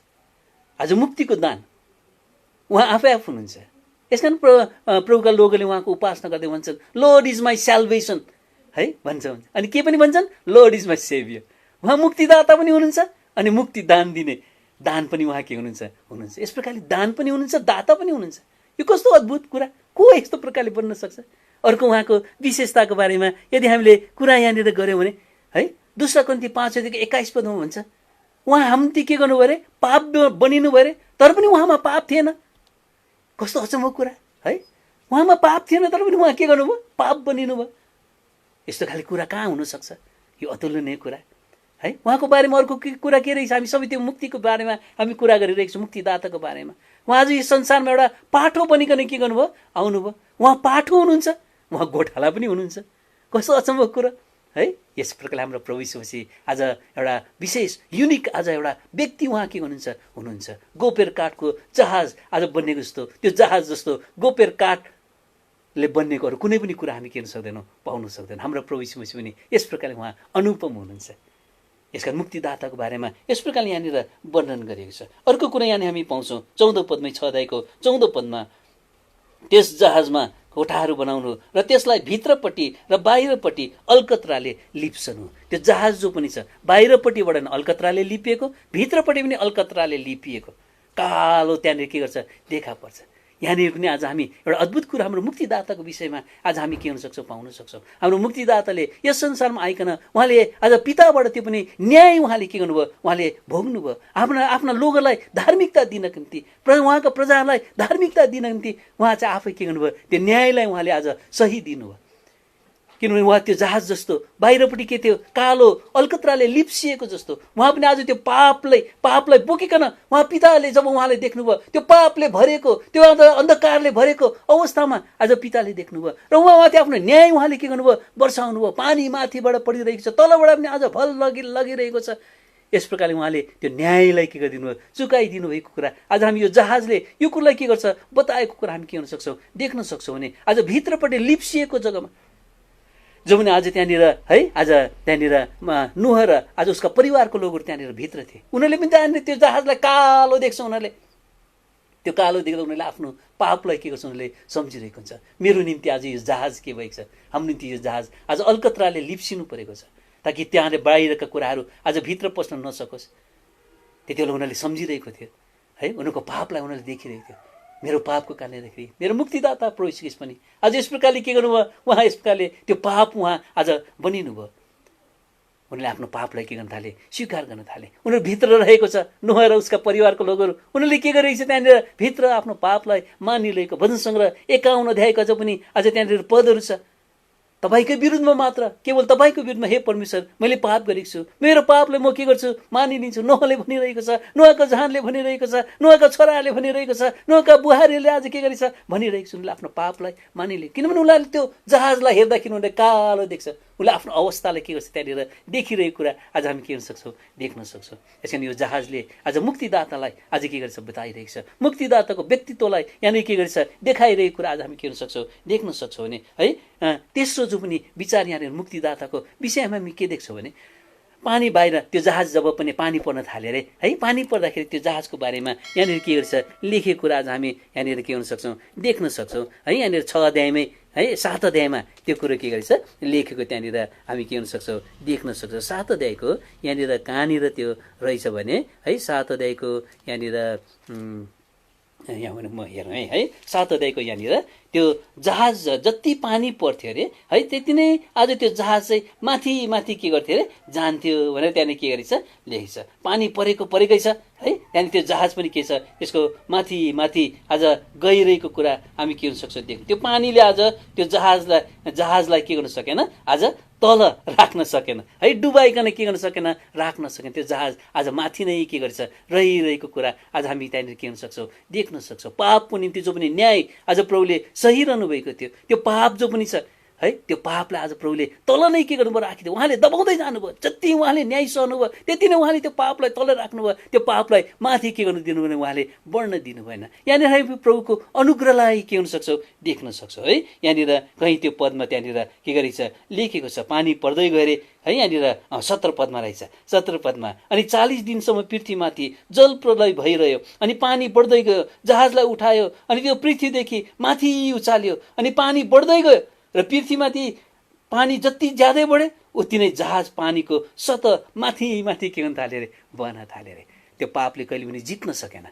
आज मुक्तिको दान उहाँ आफै आफू हुनुहुन्छ। यस कारण प्रभुका लोगोले उहाँको उपासना गर्दै भन्छन् लर्ड इज माई स्याल्भेसन है भन्छ। अनि के पनि भन्छन् लर्ड इज माई सेभियर। उहाँ मुक्तिदाता पनि हुनुहुन्छ अनि मुक्ति दान दिने दान पनि उहाँ के हुनुहुन्छ। यस प्रकारले दान पनि हुनुहुन्छ, दाता पनि हुनुहुन्छ। यो कस्तो अद्भुत कुरा, को यस्तो प्रकारले बन्न सक्छ? अर्को उहाँको विशेषताको बारेमा यदि हामीले कुरा यहाँनिर गऱ्यौँ भने है 2 कोरिन्थी 5:21 भन्छ उहाँ हामी के गर्नुभयो अरे पाप बनिनु भयो अरे, तर पनि उहाँमा पाप थिएन। कस्तो अचम्मको कुरा है, उहाँमा पाप थिएन तर पनि उहाँ के गर्नुभयो, पाप बनिनु भयो। यस्तो खाले कुरा कहाँ हुनसक्छ? यो अतुलनीय कुरा है। उहाँको बारेमा अर्को कुरा के रहेछ, हामी सबै त्यो मुक्तिको बारेमा हामी कुरा गरिरहेको छौँ, मुक्तिदाताको बारेमा। उहाँ आज यो संसारमा एउटा पाठो बनिकन के गर्नुभयो, आउनुभयो। उहाँ पाठो हुनुहुन्छ, उहाँ गोठाला पनि हुनुहुन्छ। कस्तो अचम्मको कुरा है। यस प्रकारले हाम्रो प्रभु यीशु मसीह आज एउटा विशेष युनिक आज एउटा व्यक्ति उहाँ के हुनुहुन्छ। गोपेर काठको जहाज आज बन्नेको जस्तो, त्यो जहाज जस्तो गोपेर काठले बन्नेको कुनै पनि कुरा हामी के गर्न सक्दैनौँ, पाउन सक्दैनौँ। हाम्रो प्रभु यीशु मसीह पनि यस प्रकारले उहाँ अनुपम हुनुहुन्छ। यसका मुक्तिदाताको बारेमा यस प्रकारले यहाँनिर वर्णन गरिएको छ। अर्को कुरा यहाँनिर हामी पाउँछौँ 14 पदमै 6 अध्यायको 14 पदमा त्यस जहाजमा कोठाहरू बनाउनु र त्यसलाई भित्रपट्टि र बाहिरपट्टि अलकत्राले लिप्सनु। त्यो जहाज जो पनि छ बाहिरपट्टिबाट अलकत्राले लिपिएको, भित्रपट्टि पनि अलकत्राले लिपिएको कालो त्यहाँनिर के गर्छ देखा पर्छ। यहाँनिर पनि आज हामी एउटा अद्भुत कुरा हाम्रो मुक्तिदाताको विषयमा आज हामी के हुन सक्छौँ, पाउन सक्छौँ। हाम्रो मुक्तिदाताले यस संसारमा आइकन उहाँले आज पिताबाट त्यो पनि न्याय उहाँले के गर्नुभयो, उहाँले भोग्नुभयो। आफ्ना लोगोलाई धार्मिकता दिनको निम्ति, उहाँका प्रजालाई धार्मिकता दिनको निम्ति उहाँ चाहिँ आफै के गर्नुभयो, त्यो न्यायलाई उहाँले आज सही दिनुभयो। किनभने उहाँ त्यो जहाज जस्तो बाहिरपट्टि के थियो, कालो अलकत्राले लिप्सिएको जस्तो उहाँ पनि आज त्यो पापलाई बोकिकन उहाँ पिताले जब उहाँले देख्नुभयो त्यो पापले भरेको, त्यो अन्धकारले भरेको अवस्थामा आज पिताले देख्नुभयो र उहाँ त्यो आफ्नो न्याय उहाँले के गर्नुभयो, वर्षाउनु भयो। पानी माथिबाट परिरहेको छ, तलबाट पनि आज भल लगिरहेको छ। यस प्रकारले उहाँले त्यो न्यायलाई के गरिदिनु भयो, चुकाइदिनु भएको कुरा आज हामी यो जहाजले यो कुरालाई के गर्छ बताएको कुरा हामी के हुन सक्छौँ, देख्न सक्छौँ भने आज भित्रपट्टि लिप्सिएको जग्गामा जो पनि आज त्यहाँनिर है, आज त्यहाँनिर नुह र आज उसका परिवारको लोगहरू त्यहाँनिर भित्र थिए। उनीहरूले पनि त्यहाँनिर त्यो जहाजलाई कालो देख्छ। उनीहरूले त्यो कालो देख्दा उनीहरूले आफ्नो पापलाई के गर्छ, उनीहरूले सम्झिरहेको हुन्छ। मेरो निम्ति आज यो जहाज के भएको छ, हाम्रो निम्ति यो जहाज आज अलकत्राले लिप्सिनु परेको छ ताकि त्यहाँ बाहिरका कुराहरू आज भित्र पस्न नसकोस्। त्यति बेला उनीहरूले सम्झिरहेको थियो है, उनीहरूको पापलाई उनीहरूले देखिरहेको थियो। मेरो पापको कारणले देखि मेरो मुक्तिदाता प्रभु यीशु ख्रीष्ट पनि आज यस प्रकारले के गर्नुभयो, उहाँ यस प्रकारले त्यो पाप उहाँ आज बनिनुभयो। उनीहरूले आफ्नो पापलाई के गर्न थाले, स्वीकार गर्न थाले। उनीहरू भित्र रहेको छ, नुह र उसका परिवारको लोगहरू उनीहरूले के गरिरहेको छ, त्यहाँनिर भित्र आफ्नो पापलाई मानिरहेको। भजन सङ्ग्रह 51 अध्यायको अझ पनि आज त्यहाँनिर पदहरू छ, तपाईँकै विरुद्धमा मात्र, केवल तपाईँको विरुद्धमा हे परमेश्वर मैले पाप गरेको छु, मेरो पापलाई म के गर्छु मानिलिन्छु। नुहले भनिरहेको छ, नुहका जहानले भनिरहेको छ, नुहका छोराहरूले भनिरहेको छ, नुहका बुहारीहरूले आज के गरेछ भनिरहेको छ। उनीहरूले आफ्नो पापलाई मानिले, किनभने उनीहरूले त्यो जहाजलाई हेर्दाखेरि उनीहरूले कालो देख्छ। उसले आफ्नो अवस्थालाई के गर्छ त्यहाँनिर देखिरहेको कुरा आज हामी के गर्न सक्छौँ, देख्न सक्छौँ। यस कारण यो जहाजले आज मुक्तिदातालाई आज के गर्छ बताइरहेको छ, मुक्तिदाताको व्यक्तित्वलाई यहाँनिर के गर्छ देखाइरहेको कुरा आज हामी के गर्न सक्छौँ, देख्न सक्छौँ भने है। तेस्रो जो पनि विचार यहाँनिर मुक्तिदाताको विषयमा हामी के देख्छौँ भने पानी बाहिर त्यो जहाज जब पनि पानी पर्न थाल्यो अरे है, पानी पर्दाखेरि त्यो जहाजको बारेमा यहाँनिर के गर्छ लेखेको कुरा आज हामी यहाँनिर के गर्न सक्छौँ, देख्न सक्छौँ है। यहाँनिर 6 अध्यायमै है 7 अध्यायमा त्यो कुरो के गरेछ लेखेको त्यहाँनिर हामी के गर्न सक्छौँ, देख्न सक्छौँ। 7 अध्यायको यहाँनिर कहाँनिर त्यो रहेछ भने है 7 अध्यायको यहाँनिर यहाँ म हेरौँ है 7 अध्यायको यहाँनिर त्यो जहाज जति पानी पर्थ्यो अरे है त्यति नै आज त्यो जहाज चाहिँ माथि माथि के गर्थ्यो अरे जान्थ्यो भनेर त्यहाँनिर के गरेछ लेखेको छ। पानी परेकै छ है, त्यहाँदेखि त्यो जहाज पनि के छ यसको माथि माथि आज गइरहेको कुरा हामी के हुन सक्छ देख्यौँ। त्यो पानीले आज त्यो जहाजलाई के गर्न सकेन, आज तल राख्न सकेन है, डुबाइकन के गर्न सकेन, राख्न सकेन। त्यो जहाज आज माथि नै के गर्छ रहिरहेको कुरा आज हामी त्यहाँनिर के गर्न सक्छौँ, देख्न सक्छौँ। पापको निम्ति जो पनि न्याय आज प्रभुले सही रहनु भएको थियो, त्यो पाप जो पनि छ है त्यो पापलाई आज प्रभुले तल नै के गर्नुभयो राखिदियो, उहाँले दबाउँदै जानुभयो। जति उहाँले न्याय सहनुभयो त्यति नै उहाँले त्यो पापलाई तल राख्नुभयो, त्यो पापलाई माथि के गर्नु दिनु भने उहाँले बढ्न दिनु भएन। यहाँनिर हामी प्रभुको अनुग्रहलाई के हुन सक्छौँ देख्न सक्छौँ है। यहाँनिर कहीँ त्यो पदमा त्यहाँनिर के गरेको छ लेखेको छ, पानी पर्दै गयो अरे है। यहाँनिर 17 पदमा रहेछ, 17 पदमा, अनि 40 दिनसम्म पृथ्वीमाथि जल प्रलय भइरह्यो, अनि पानी बढ्दै गयो, जहाजलाई उठायो अनि त्यो पृथ्वीदेखि माथि उचाल्यो, अनि पानी बढ्दै गयो र पृथ्वीमाथि पानी जति ज्यादै बढ्यो उति नै जहाज पानीको सतह माथि माथि के गर्न थाल्यो अरे बहन थाल्यो अरे। त्यो पापले कहिले पनि जित्न सकेन।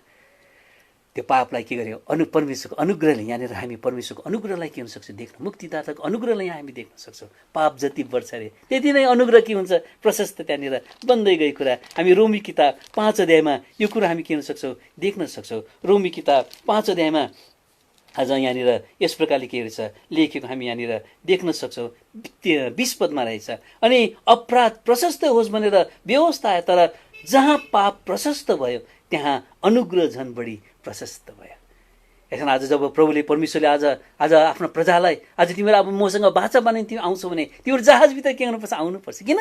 त्यो पापलाई के गर्यो परमेश्वरको अनुग्रहले, यहाँनिर हामी परमेश्वरको अनुग्रहलाई के हुन सक्छ देख्न, मुक्तिदाताको अनुग्रहलाई यहाँ हामी देख्न सक्छौँ। पाप जति बढ्छ अरे त्यति नै अनुग्रह के हुन्छ प्रशस्त त्यहाँनिर बन्दै गएको कुरा हामी रोमी किताब 5 अध्यायमा यो कुरा हामी के हुन सक्छौँ देख्न सक्छौँ। रोमी किताब 5 अध्यायमा आज यहाँनिर यस प्रकारले के रहेछ लेखेको हामी यहाँनिर देख्न सक्छौँ। 20 पदमा रहेछ, अनि अपराध प्रशस्त होस् भनेर व्यवस्था आयो, तर जहाँ पाप प्रशस्त भयो त्यहाँ अनुग्रह झन् बढी प्रशस्त भयो। यसमा आज जब प्रभुले परमेश्वरले आज आफ्नो प्रजालाई आज तिमीहरू अब मसँग बाचा बनाइ तिमी आउँछौ भने तिमीहरू जहाजभित्र के गर्नुपर्छ आउनुपर्छ। किन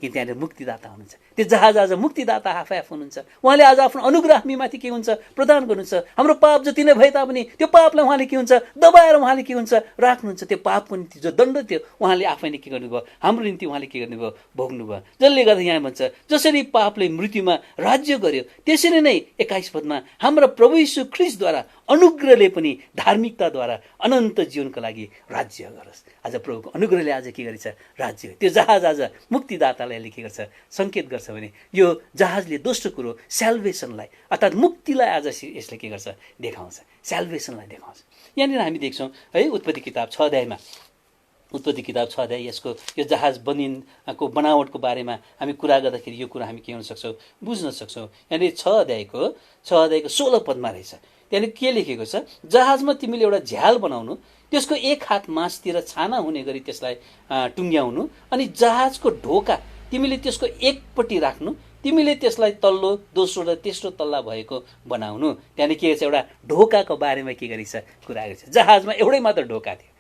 त्यहाँनिर मुक्तिदाता हुनुहुन्छ। त्यो जहाज आज मुक्तिदाता आफै आफू हुनुहुन्छ। उहाँले आज आफ्नो अनुग्रह हामीमाथि के हुन्छ प्रदान गर्नुहुन्छ। हाम्रो पाप जति नै भए तापनि त्यो पापलाई उहाँले के हुन्छ दबाएर उहाँले के हुन्छ राख्नुहुन्छ। त्यो पापको निम्ति जो दण्ड थियो उहाँले आफै नै के गर्नुभयो हाम्रो निम्ति उहाँले के गर्नुभयो भोग्नुभयो। जसले गर्दा यहाँ भन्छ जसरी पापले मृत्युमा राज्य गर्यो त्यसरी नै 21 पदमा हाम्रो प्रभु यीशु ख्रीष्टद्वारा अनुग्रहले पनि धार्मिकताद्वारा अनन्त जीवनको लागि राज्य गरोस्। आज प्रभुको अनुग्रहले आज के गरेछ राज्य। त्यो जहाज आज मुक्तिदातालाई के गर्छ सङ्केत गर्छ भने यो जहाजले दोस्रो कुरो स्याल्भेसनलाई अर्थात् मुक्तिलाई आज यसले के गर्छ देखाउँछ, स्याल्भेसनलाई देखाउँछ। यहाँनिर हामी देख्छौँ है उत्पत्ति किताब 6 अध्यायमा, उत्पत्ति किताब 6 अध्याय यसको यो जहाज बनिनको बनावटको बारेमा हामी कुरा गर्दाखेरि यो कुरा हामी के हुन सक्छौँ बुझ्न सक्छौँ। यहाँनिर 6 अध्यायको 16 पदमा रहेछ। त्यहाँनिर के लेखेको छ, जहाजमा तिमीले एउटा झ्याल बनाउनु, त्यसको एक हात मासतिर छाना हुने गरी त्यसलाई टुङ्ग्याउनु, अनि जहाजको ढोका तिमीले त्यसको एकपट्टि राख्नु, तिमीले त्यसलाई तल्लो दोस्रो र तेस्रो तल्ला भएको बनाउनु। त्यहाँनिर के छ एउटा ढोकाको बारेमा के गरेछ कुरा गरेछ। जहाजमा एउटै मात्र ढोका थियो,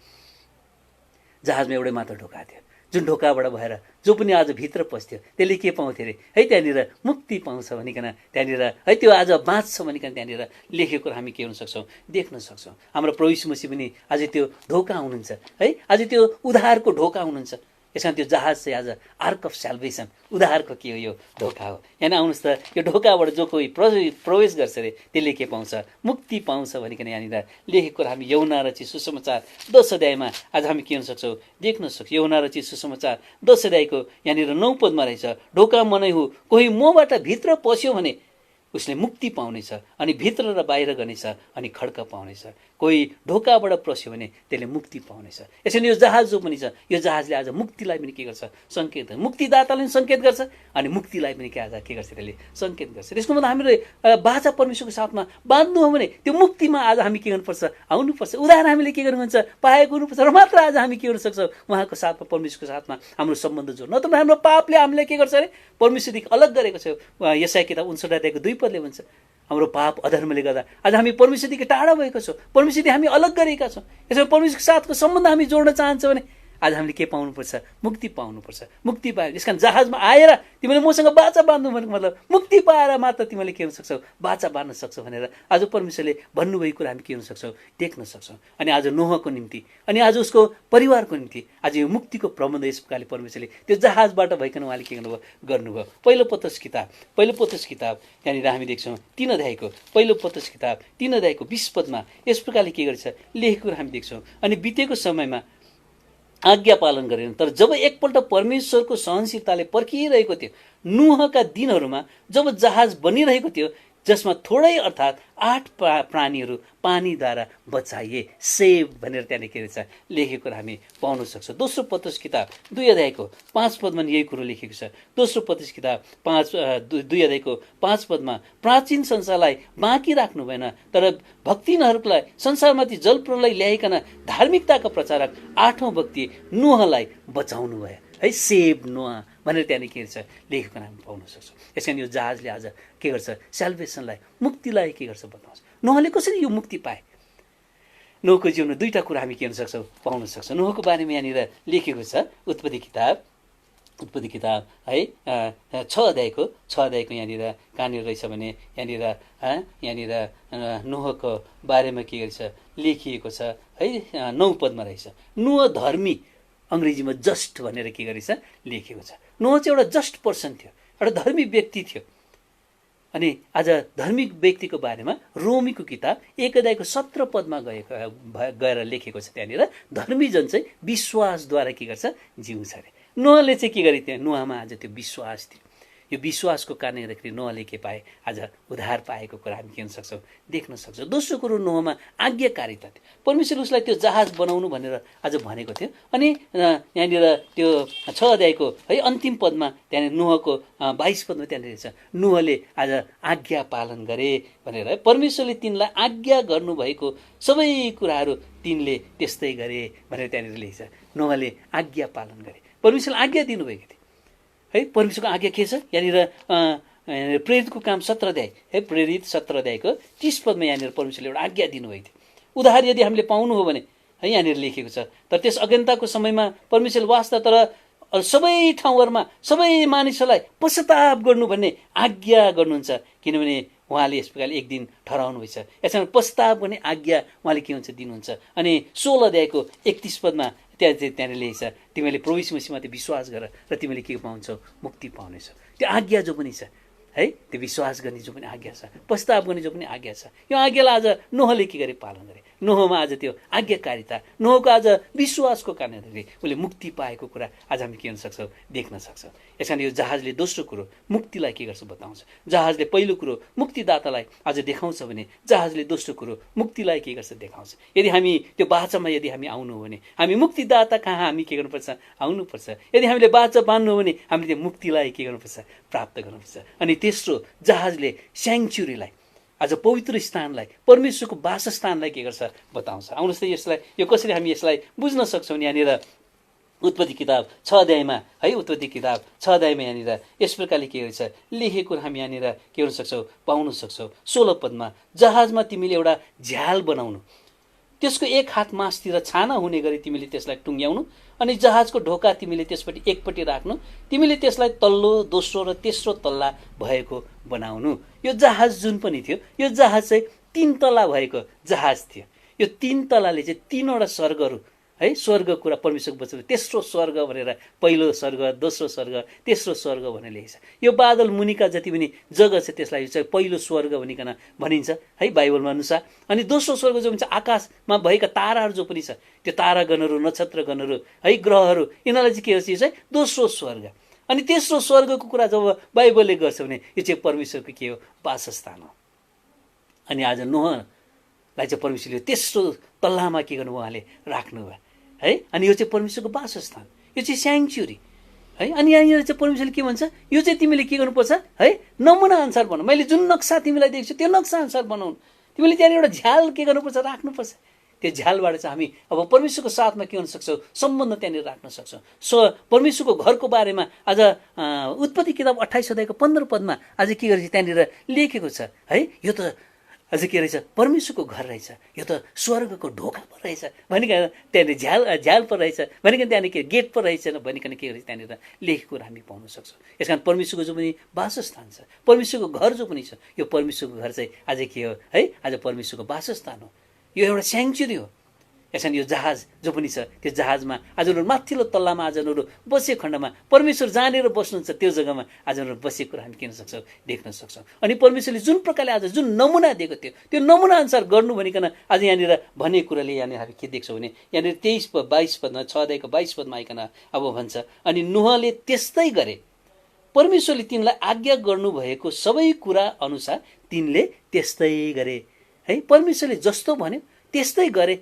जहाजमा एउटै मात्र ढोका थियो, जुन ढोकाबाट भएर जो पनि आज भित्र पस्थ्यो त्यसले के पाउँथ्यो अरे है त्यहाँनिर मुक्ति पाउँछ भनिकन त्यहाँनिर है त्यो आज बाँच्छ भनिकन त्यहाँनिर लेखेको हामी के हुन सक्छौँ देख्न सक्छौँ। हाम्रो प्रभु यीशु मसीह पनि आज त्यो ढोका हुनुहुन्छ है, आज त्यो उद्धारको ढोका हुनुहुन्छ। यसमा त्यो जहाज चाहिँ आज आर्क अफ स्याल्भेसन उद्धारको के हो यो ढोका हो। यहाँ आउनुहोस् त यो ढोकाबाट जो कोही प्रवेश गर्छ अरे त्यसले के पाउँछ मुक्ति पाउँछ भनिकन यहाँनिर लेखेको हामी यहुना रचित सुसमाचार 10 अध्यायमा आज हामी के हुन सक्छौँ देख्न सक्छौँ। यहुना रचित सुसमाचार 10 अध्यायको यहाँनिर 9 पदमा रहेछ, ढोका मनै हो, कोही मबाट भित्र पस्यो भने उसले मुक्ति पाउनेछ, अनि भित्र र बाहिर गर्नेछ अनि खड्क पाउनेछ। कोही ढोकाबाट पस्यो भने त्यसले मुक्ति पाउनेछ। यसरी यो जहाज जो पनि छ यो जहाजले आज मुक्तिलाई पनि के गर्छ सङ्केत, मुक्तिदाताले पनि सङ्केत गर्छ अनि मुक्तिलाई पनि आज के गर्छ त्यसले सङ्केत गर्छ। त्यसको मतलब हामीले बाचा परमेश्वरको साथमा बाँध्नु हो भने त्यो मुक्तिमा आज हामी के गर्नुपर्छ आउनुपर्छ। उदाहरण हामीले के गर्नुहुन्छ पाएको हुनुपर्छ र मात्र आज हामी के गर्न सक्छौँ उहाँको साथमा परमेश्वरको साथमा हाम्रो सम्बन्ध जोड्नु। नत्र हाम्रो पापले हामीले के गर्छ अरे परमेश्वरदेखि अलग गरेको छ। यशाया किताब 59 अध्यायको 2 पदले भन्छ हाम्रो पाप अधर्मले गर्दा आज हामी परमेश्वरदेखि टाढा भएको छौँ, परमेश्वरदेखि हामी अलग गरेका छौँ। यसमा परमेश्वरको साथको सम्बन्ध हामी जोड्न चाहन्छौँ भने आज हामीले के पाउनुपर्छ मुक्ति पाउनुपर्छ। मुक्ति पाएर यसकारण जहाजमा आएर तिमीले मसँग बाचा बाँध्नु भनेको मतलब मुक्ति पाएर मात्र तिमीले के हुन सक्छौ बाचा बाँध्न सक्छौ भनेर आज परमेश्वरले भन्नुभएको कुरा हामी के हुन सक्छौ देख्न सक्छौँ। अनि आज नोहको निम्ति अनि आज उसको परिवारको निम्ति आज यो मुक्तिको प्रबन्ध यस प्रकारले परमेश्वरले त्यो जहाजबाट भइकन उहाँले के गर्नुभयो। पहिलो पत्रस किताब यहाँनिर हामी देख्छौँ 3 अध्यायको पहिलो पत्रस किताब 3 अध्यायको 20 पदमा यस प्रकारले के गर्छ लेखेको हामी देख्छौँ। अनि बितेको समयमा आज्ञा पालन गरेन, तर जब एकपल्ट परमेश्वरको सहनशीलताले पर्खिरहेको थियो, नुहका दिनहरूमा जब जहाज बनिरहेको थियो जसमा थोरै अर्थात् 8 प्राणीहरू पानीद्वारा बचाइए, सेभ भनेर त्यहाँ के रहेछ लेखेको हामी पाउन सक्छौँ। दोस्रो पत्रस किताब 2 अध्यायको 5 पदमा यही कुरो लेखेको छ। दोस्रो पत्रस किताब 2 अध्यायको 5 पदमा प्राचीन संसारलाई बाँकी राख्नु भएन, तर भक्तिनहरूलाई संसारमाथि जलप्रलय ल्याइकन धार्मिकताको प्रचारक 8औं व्यक्ति नोहलाई बचाउनु भयो है, सेभ नोह भनेर त्यहाँ के छ लेखेको हामी पाउन सक्छौँ। यसकारण यो जहाजले आज के गर्छ सेल्भेसनलाई मुक्तिलाई के गर्छ बताउँछ। नोहले कसरी यो मुक्ति पाए। नोहको जीवनमा दुईवटा कुरा हामी के गर्न सक्छौँ, पाउन सक्छौँ। नोहको बारेमा यहाँनिर लेखेको छ उत्पत्ति किताब है 6 अध्यायको यहाँनिर कहाँनिर रहेछ भने यहाँनिर नोहको बारेमा के रहेछ लेखिएको छ है 9 पदमा रहेछ। नोह धर्मी, अङ्ग्रेजीमा जस्ट भनेर के गरेछ लेखेको छ। नोह चाहिँ एउटा जस्ट पर्सन थियो, एउटा धर्मी व्यक्ति थियो। अनि आज धार्मिक व्यक्तिको बारेमा रोमीको किताब 1 अध्यायको 17 पदमा गएर लेखेको छ। त्यहाँनिर धर्मी जन चाहिँ विश्वासद्वारा के गर्छ, जिउँछ अरे। नोहले चाहिँ के गरे थियो, नोहमा आज त्यो विश्वास थियो। यो विश्वासको कारणले गर्दाखेरि नोहले के पाए, आज उद्धार पाएको कुरा हामी के गर्न सक्छौँ, देख्न सक्छौँ। दोस्रो कुरो नोहमा आज्ञाकारिता थियो। परमेश्वरले उसलाई त्यो जहाज बनाउनु भनेर आज भनेको थियो। अनि यहाँनिर त्यो 6 अध्यायको है अन्तिम पदमा त्यहाँनिर नोहको 22 पदमा त्यहाँनिर छ, नोहले आज आज्ञा पालन गरे भनेर है। परमेश्वरले तिनलाई आज्ञा गर्नुभएको सबै कुराहरू तिनले त्यस्तै गरे भनेर त्यहाँनिर लेख्छ। नोहले आज्ञा पालन गरे, परमेश्वरले आज्ञा दिनुभएको थियो है। परमेश्वरको आज्ञा के छ, यहाँनिर प्रेरितको काम 17 अध्याय है, प्रेरित 17 अध्यायको 30 पदमा यहाँनिर परमेश्वरले एउटा आज्ञा दिनुभएको थियो। उद्धार यदि हामीले पाउनु हो भने है, यहाँनिर लेखेको छ। तर त्यस अज्ञानताको समयमा परमेश्वरले वास्ता तर सबै ठाउँहरूमा सबै मानिसहरूलाई पश्चाताप गर्नु भन्ने आज्ञा गर्नुहुन्छ, किनभने उहाँले यस प्रकारले एक दिन ठहराउनु भएछ। यसमा पश्चाताप गर्ने आज्ञा उहाँले के हुन्छ, दिनुहुन्छ। अनि 16 अध्यायको 31 पदमा त्यहाँनिर लेखेछ, तिमीले प्रभु यीशु मसीहमाथि विश्वास गर र तिमीले के पाउँछौ, मुक्ति पाउनेछौ। त्यो आज्ञा जो पनि छ है, त्यो विश्वास गर्ने जो पनि आज्ञा छ, पश्चाताप गर्ने जो पनि आज्ञा छ, यो आज्ञालाई आज नोहले के गरे, पालन गरे। नोहमा आज त्यो आज्ञाकारिता, नोहको आज विश्वासको कारणले उसले मुक्ति पाएको कुरा आज हामी के गर्न सक्छौँ, देख्न सक्छौँ। यस कारण यो जहाजले दोस्रो कुरो मुक्तिलाई के गर्छ, बताउँछ। जहाजले पहिलो कुरो मुक्तिदातालाई आज देखाउँछ भने जहाजले दोस्रो कुरो मुक्तिलाई के गर्छ, देखाउँछ। यदि हामी त्यो बाचामा यदि हामी आउनु हो भने हामी मुक्तिदाता कहाँ हामी के गर्नुपर्छ, आउनुपर्छ। यदि हामीले बाचा बाँध्नु हो भने हामीले त्यो मुक्तिलाई के गर्नुपर्छ, प्राप्त गर्नुपर्छ। अनि तेस्रो, जहाजले स्याङ्चुरीलाई, आज पवित्र स्थानलाई, परमेश्वरको वासस्थानलाई के गर्छ, बताउँछ। आउनुहोस् त यसलाई यो कसरी हामी यसलाई बुझ्न सक्छौँ। यहाँनिर उत्पत्ति किताब 6 अध्यायमा है, उत्पत्ति किताब 6 अध्यायमा यहाँनिर यस प्रकारले के रहेछ लेखेको हामी यहाँनिर के गर्न सक्छौँ, पाउन सक्छौँ। 16 पदमा, जहाजमा तिमीले एउटा झ्याल बनाउनु, त्यसको एक हात मासतिर छाना हुने गरी तिमीले त्यसलाई टुङ्ग्याउनु, अनि जहाजको ढोका तिमीले त्यसपट्टि एकपट्टि राख्नु, तिमीले त्यसलाई तल्लो, दोस्रो र तेस्रो तल्ला भएको बनाउनु। यो जहाज जुन पनि थियो, यो जहाज चाहिँ 3 तल्ला भएको जहाज थियो। यो 3 तल्लाले चाहिँ 3वटा स्वर्गहरू है, स्वर्ग कुरा परमेश्वरको वचन, तेस्रो स्वर्ग भनेर, पहिलो स्वर्ग, दोस्रो स्वर्ग, तेस्रो स्वर्ग भनेर लेखेको छ। यो बादल मुनिका जति पनि जग्गा छ त्यसलाई चाहिँ पहिलो स्वर्ग भनिकन भनिन्छ है बाइबलमा अनुसार। अनि दोस्रो स्वर्ग जो भन्छ आकाशमा भएका ताराहरू जो पनि छ, त्यो तारागणहरू, नक्षत्रगणहरू है, ग्रहहरू, यिनीहरूलाई चाहिँ के चाहिँ दोस्रो स्वर्ग। अनि तेस्रो स्वर्गको कुरा जब बाइबलले गर्छ भने यो चाहिँ परमेश्वरको के हो, वासस्थान हो। अनि आज नोहलाई चाहिँ परमेश्वरले तेस्रो तल्लामा के गर्नु, उहाँले राख्नुभयो है। अनि यो चाहिँ परमेश्वरको वासस्थान, यो चाहिँ स्याङ्चुरी है। अनि यहाँनिर चाहिँ परमेश्वरले के भन्छ, यो चाहिँ तिमीले के गर्नुपर्छ है, नमुना अनुसार बनाऊ। मैले जुन नक्सा तिमीलाई दिएको छु त्यो नक्सा अनुसार बनाउनु। तिमीले त्यहाँनिर एउटा झ्याल के गर्नुपर्छ, राख्नुपर्छ। त्यो झ्यालबाट चाहिँ हामी अब परमेश्वरको साथमा के गर्न सक्छौँ, सम्बन्ध त्यहाँनिर राख्न सक्छौँ। परमेश्वरको घरको बारेमा आज उत्पत्ति किताब 28 अध्यायको 15 पदमा आज के गरेछ त्यहाँनिर लेखेको छ है। यो त अझ के रहेछ, परमेश्वरको घर रहेछ, यो त स्वर्गको ढोका पर रहेछ भनिकन, त्यहाँनिर झ्याल पर रहेछ भनिकन, त्यहाँनिर के गेट पर रहेछ भनिकन के रहेछ त्यहाँनिर लेखेको हामी पाउन सक्छौँ। यस कारण परमेश्वरको जो पनि वासस्थान छ, परमेश्वरको घर जो पनि छ, यो परमेश्वरको घर चाहिँ आज के हो है, आज परमेश्वरको वासस्थान हो। यो एउटा स्याङ्चुरी हो। यस कारण यो जहाज जो पनि छ, त्यो जहाजमा आज उनीहरू माथिल्लो तल्लामा आज उनीहरू बसेको खण्डमा परमेश्वर जहाँनिर बस्नुहुन्छ त्यो जग्गामा आज उनीहरू बसेको कुरा हामी किन सक्छौँ, देख्न सक्छौँ। अनि परमेश्वरले जुन प्रकारले आज जुन नमुना दिएको थियो त्यो नमुना अनुसार गर्नु भनिकन आज यहाँनिर भनेको कुराले यहाँनिर हामी के देख्छौँ भने यहाँनिर 22 पदमा 6 अध्यायको 22 पदमा आइकन अब भन्छ, अनि नोहले त्यस्तै गरे, परमेश्वरले तिनलाई आज्ञा गर्नुभएको सबै कुरा अनुसार तिनले त्यस्तै गरे है। परमेश्वरले जस्तो भन्यो त्यस्तै गरे,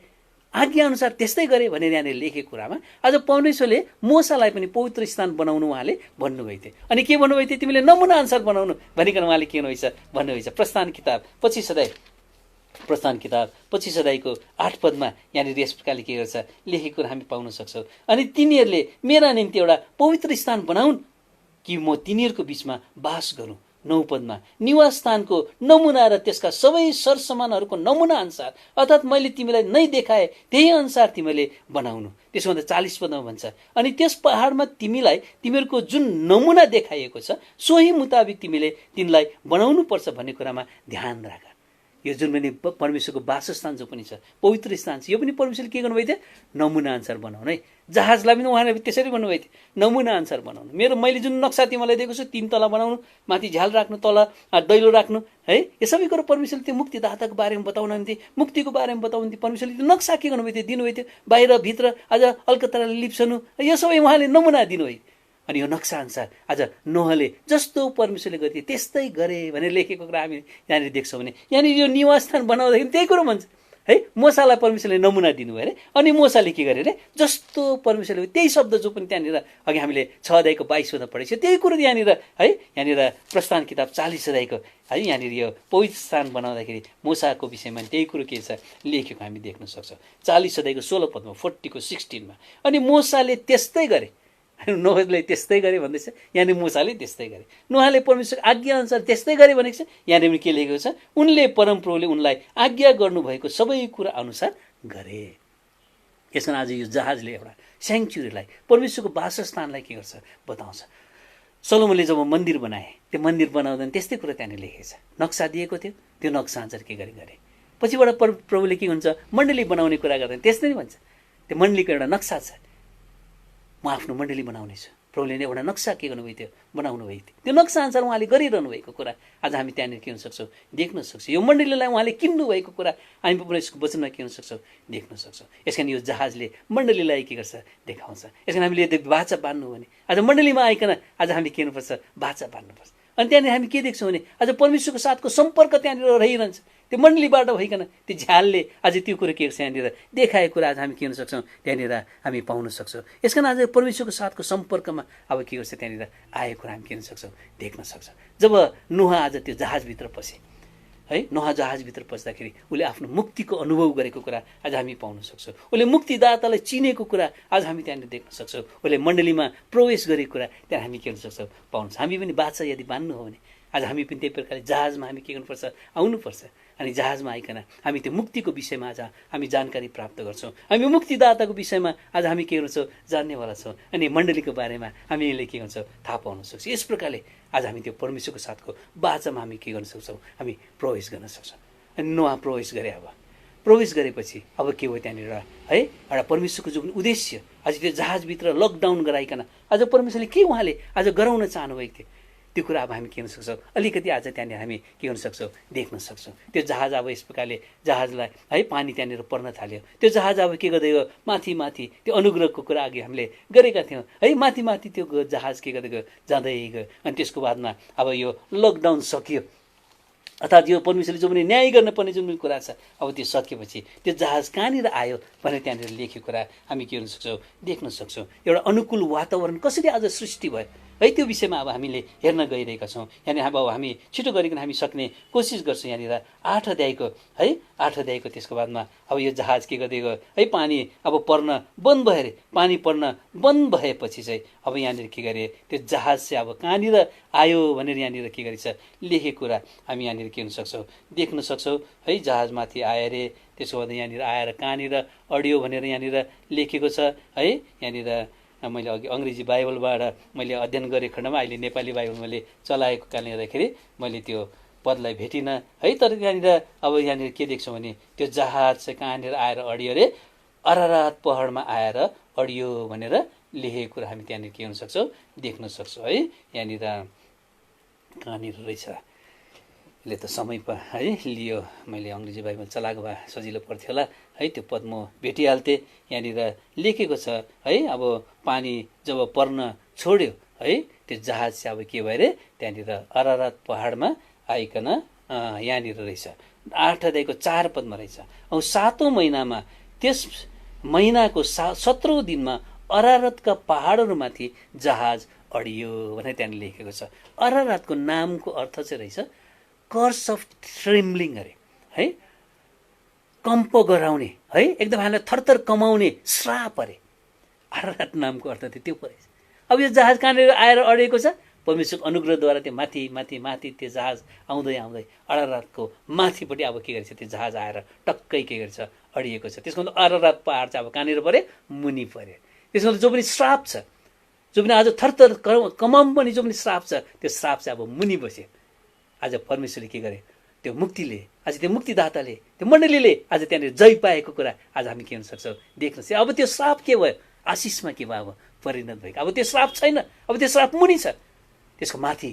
आज्ञा अनुसार त्यस्तै गरे भनेर यहाँनिर लेखेको कुरामा आज परमेश्वरले मोसालाई पनि पवित्र स्थान बनाउनु उहाँले भन्नुभएको थियो। अनि के भन्नुभएको थियो, तिमीले नमुना अनुसार बनाउनु भनिकन उहाँले के भन्नुभएको छ। प्रस्थान किताब 25 अध्यायको 8 पदमा यहाँनिर यस प्रकारले के गर्छ लेखेको हामी पाउन सक्छौँ। अनि तिनीहरूले मेरा निम्ति एउटा पवित्र स्थान बनाउन् कि म तिनीहरूको बिचमा बास गरौँ 9 पदमा निवास स्थानको नमुना र त्यसका सबै सरसामानहरूको नमुना अनुसार अर्थात् मैले तिमीलाई नै देखाए त्यही अनुसार तिमीले बनाउनु। त्यसो भन्दा 40 पदमा भन्छ, अनि त्यस पहाडमा तिमीलाई तिमीहरूको जुन नमुना देखाइएको छ सोही मुताबिक तिमीले तिनलाई बनाउनु पर्छ भन्ने कुरामा ध्यान राख। यो जुन पनि परमेश्वरको वासस्थान जो पनि छ, पवित्र स्थान छ, यो पनि परमेश्वरले के गर्नुभएको थियो? नमुना अनुसार बनाउनु है। जहाजलाई पनि उहाँले त्यसरी भन्नुभएको थियो, नमुना अनुसार बनाउनु। मैले जुन नक्सा तिमीलाई दिएको छु 3 तला बनाउनु, माथि झ्याल राख्नु, तल दैलो राख्नु है। यो सबै कुरो परमेश्वरले त्यो मुक्तिदाताको बारेमा बताउनु हुन्थ्यो, मुक्तिको बारेमा बताउनु हुन्थ्यो। परमेश्वरले त्यो नक्सा के गर्नुभएको थियो? दिनुभएको थियो। बाहिर भित्र आज अलकतराले लिप्सनु, यो सबै उहाँले नमुना दिनुभयो। अनि यो नक्सा अनुसार आज नोहले जस्तो परमेश्वरले गर्थे त्यस्तै गरे भनेर लेखेको कुरा हामी यहाँनिर देख्छौँ भने यहाँनिर यो निवासस्थान बनाउँदाखेरि त्यही कुरो भन्छ है। मोसालाई परमेश्वरले नमुना दिनुभयो अरे, अनि मोसाले के गरे अरे? जस्तो परमेश्वरले, त्यही शब्द जो पनि त्यहाँनिर अघि हामीले 6 अध्यायको 22 पदमा पढेको छ, त्यही कुरो यहाँनिर है। यहाँनिर प्रस्थान किताब 40 अध्यायको है, यहाँनिर यो पवित्र स्थान बनाउँदाखेरि मोसाको विषयमा त्यही कुरो के छ लेखेको हामी देख्न सक्छौँ। 40 अध्यायको 16 पदमा 40को 16मा, अनि मोसाले त्यस्तै गरे, नोहले त्यस्तै गरे भन्दैछ, यहाँनिर मोसाले त्यस्तै गरे, नोहले परमेश्वरको आज्ञा अनुसार त्यस्तै गरे भनेको छ। यहाँनिर के लेखेको छ? उनले परमप्रभुले उनलाई आज्ञा गर्नुभएको सबै कुरा अनुसार गरे। यसमा आज यो जहाजले एउटा स्याङ्क्चुरीलाई, परमेश्वरको वासस्थानलाई के गर्छ? बताउँछ। सोलोमनले जब मन्दिर बनाए, त्यो मन्दिर बनाउँदा त्यस्तै कुरा त्यहाँनिर लेखेको छ। नक्सा दिएको थियो, त्यो नक्सा अनुसार के गरे। पछिबाट परमप्रभुले के हुन्छ? मण्डली बनाउने कुरा गर्दा त्यस्तै नै भन्छ। त्यो मण्डलीको एउटा नक्सा छ, म आफ्नो मण्डली बनाउनेछु। प्रभुले एउटा नक्सा के गर्नुभएको थियो? बनाउनु भएको थियो। त्यो नक्सा अनुसार उहाँले गरिरहनु भएको कुरा आज हामी त्यहाँनिर के हुन सक्छौँ? देख्न सक्छौँ। यो मण्डलीलाई उहाँले किन्नु भएको कुरा हामी परमेश्वरको वचनमा के हुन सक्छौँ? देख्न सक्छौँ। यस कारण यो जहाजले मण्डलीलाई के गर्छ? देखाउँछ। यस कारण हामीले यदि बाचा बाँध्नु भने आज मण्डलीमा आइकन आज हामीले के गर्नुपर्छ? बाचा बाँध्नुपर्छ। अनि त्यहाँनिर हामी के देख्छौँ भने आज परमेश्वरको साथको सम्पर्क त्यहाँनिर रहिरहन्छ। त्यो मण्डलीबाट भइकन त्यो झ्यालले आज त्यो कुरो के गर्छ? यहाँनिर देखाएको कुरा आज हामी के हुन सक्छौँ? त्यहाँनिर हामी पाउन सक्छौँ। यस कारण आज परमेश्वरको साथको सम्पर्कमा अब के गर्छ? त्यहाँनिर आएको कुरा हामी के हुन सक्छौँ? देख्न सक्छौँ। जब नोह आज त्यो जहाजभित्र पसे है, नोह जहाजभित्र पस्दाखेरि उसले आफ्नो मुक्तिको अनुभव गरेको कुरा आज हामी पाउन सक्छौँ। उसले मुक्तिदातालाई चिनेको कुरा आज हामी त्यहाँनिर देख्न सक्छौँ। उसले मण्डलीमा प्रवेश गरेको कुरा त्यहाँ हामी के गर्न सक्छौँ? पाउन। हामी पनि बाचा यदि बाँध्नु हो भने आज हामी पनि त्यही प्रकारले जहाजमा हामी के गर्नुपर्छ? आउनुपर्छ। अनि जहाजमा आइकन हामी त्यो मुक्तिको विषयमा आज हामी जानकारी प्राप्त गर्छौँ। हामी मुक्तिदाताको विषयमा आज हामी के गर्छौँ? जान्नेवाला छौँ। अनि मण्डलीको बारेमा हामीले के गर्छौँ? थाहा पाउन सक्छौँ। यस प्रकारले आज हामी त्यो परमेश्वरको साथको बाचामा हामी के गर्न सक्छौँ? हामी प्रवेश गर्न सक्छौँ। अनि नोह प्रवेश गरे। अब प्रवेश गरेपछि अब के भयो त्यहाँनिर है? एउटा परमेश्वरको जुन उद्देश्य आज त्यो जहाजभित्र लकडाउन गराइकन आज परमेश्वरले के उहाँले आज गराउन चाहनुभएको थियो त्यो कुरा अब हामी के गर्न सक्छौँ? अलिकति आज त्यहाँनिर हामी के गर्न सक्छौँ? देख्न सक्छौँ। त्यो जहाज अब यस प्रकारले जहाजलाई है पानी त्यहाँनिर पर्न थाल्यो। त्यो जहाज अब के गर्दै गयो? माथि माथि त्यो अनुग्रहको कुरा अघि हामीले गरेका थियौँ है। माथि माथि त्यो जहाज के गर्दै गयो? जाँदै गयो। अनि त्यसको बादमा अब यो लकडाउन सकियो, अर्थात् यो परमेश्वरले जो पनि न्याय गर्न पर्ने जुन पनि कुरा छ अब त्यो सकेपछि त्यो जहाज कहाँनिर आयो भनेर त्यहाँनिर लेखेको कुरा हामी के गर्न सक्छौँ? देख्न सक्छौँ। एउटा अनुकूल वातावरण कसरी आज सृष्टि भयो है, त्यो विषयमा अब हामीले हेर्न गइरहेका छौँ। यहाँनिर अब हामी छिटो गरिकन हामी सक्ने कोसिस गर्छौँ। यहाँनिर 8 अध्यायको है, 8 अध्यायको त्यसको बादमा अब यो जहाज के गर्दै गयो है? पानी अब पर्न बन्द भयो अरे। पानी पर्न बन्द भएपछि चाहिँ अब यहाँनिर के गरे? त्यो जहाज चाहिँ अब कहाँनिर आयो भनेर यहाँनिर के गरेछ? लेखेको कुरा हामी यहाँनिर के हुन सक्छौँ? देख्न सक्छौँ है। जहाजमाथि आयो अरे, त्यसको बाद यहाँनिर आएर कहाँनिर अडियो भनेर यहाँनिर लेखेको छ है। यहाँनिर मैले अघि अङ्ग्रेजी बाइबलबाट मैले अध्ययन गरेको खण्डमा अहिले नेपाली बाइबल मैले चलाएको कारणले गर्दाखेरि मैले त्यो पदलाई भेटिनँ है। तर यहाँनिर अब यहाँनिर के देख्छौँ भने त्यो जहाज चाहिँ कहाँनिर आएर अडियो अरे? अरारात पहाडमा आएर अडियो भनेर लेखेको कुरा हामी त्यहाँनिर के हुन सक्छौँ? देख्न सक्छौँ है। यहाँनिर कहाँनिर रहेछ? यसले त समय है लियो, मैले अङ्ग्रेजी बाइबल चलाएको भए सजिलो पर्थ्यो होला है। त्यो पद म भेटिहाल्थेँ। यहाँनिर लेखेको छ है। अब पानी जब पर्न छोड्यो है, त्यो जहाज चाहिँ अब के भयो अरे? त्यहाँनिर अरारात पहाडमा आइकन यहाँनिर रहेछ 8 अध्यायको 4 पदमा रहेछ। अब 7औं महिनामा त्यस महिनाको 17औं दिनमा अरारातका पहाडहरूमाथि जहाज अडियो भनेर त्यहाँनिर लेखेको छ। अरारातको नामको अर्थ चाहिँ रहेछ कर्स अफ ट्रेम्बलिङ अरे है, कम्प गराउने है, एकदम हामीलाई थरथर कमाउने श्राप अरे। अरारात नामको अर्थ थियो त्यो परेछ। अब यो जहाज कहाँनिर आएर अडेको छ? परमेश्वरको अनुग्रहद्वारा त्यो माथि माथि माथि त्यो जहाज आउँदै आउँदै अरारातको माथिपट्टि अब के गरेछ त्यो जहाज आएर टक्कै के गरेछ अडिएको छ। त्यसको मतलब अरारात पहाड चाहिँ अब कहाँनिर पऱ्यो, मुनि पऱ्यो। त्यसको मतलब जो पनि श्राप छ, जो पनि आज थरथर कमाम पनि जो पनि श्राप छ, त्यो श्राप चाहिँ अब मुनि बस्यो। आज परमेश्वरले के गरे, त्यो मुक्तिले, आज त्यो मुक्तिदाताले, त्यो मण्डलीले आज त्यहाँनिर जय पाएको कुरा आज हामी के हुन सक्छौँ, देख्न सक्छौँ। अब त्यो श्राप के भयो, आशिषमा के भयो, अब परिणत भएको। अब त्यो श्राप छैन, अब त्यो श्राप मुनि छ, त्यसको माथि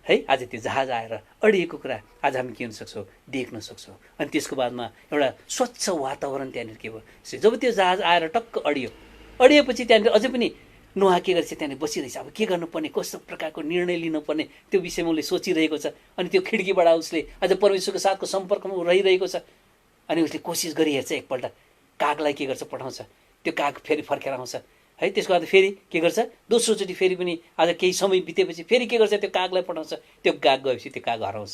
है आज त्यो जहाज आएर अडिएको कुरा आज हामी के हुन सक्छौँ, देख्न सक्छौँ। अनि त्यसको बादमा एउटा स्वच्छ वातावरण त्यहाँनिर के भयो, जब त्यो जहाज आएर टक्क अडिएपछि त्यहाँनिर अझै पनि नोहा के गरेछ, त्यहाँनिर बसिरहेछ। अब के गर्नुपर्ने, कस्तो प्रकारको निर्णय लिनुपर्ने त्यो विषयमा उसले सोचिरहेको छ। अनि त्यो खिड्कीबाट उसले आज परमेश्वरको साथको सम्पर्कमा रहिरहेको छ। अनि उसले कोसिस गरिहेर्छ, एकपल्ट कागलाई के गर्छ, पठाउँछ, त्यो काग फेरि फर्केर आउँछ है। त्यसको बाद फेरि के गर्छ, दोस्रोचोटि फेरि पनि आज केही समय बितेपछि फेरि के गर्छ, त्यो कागलाई पठाउँछ। त्यो काग गएपछि त्यो काग हराउँछ।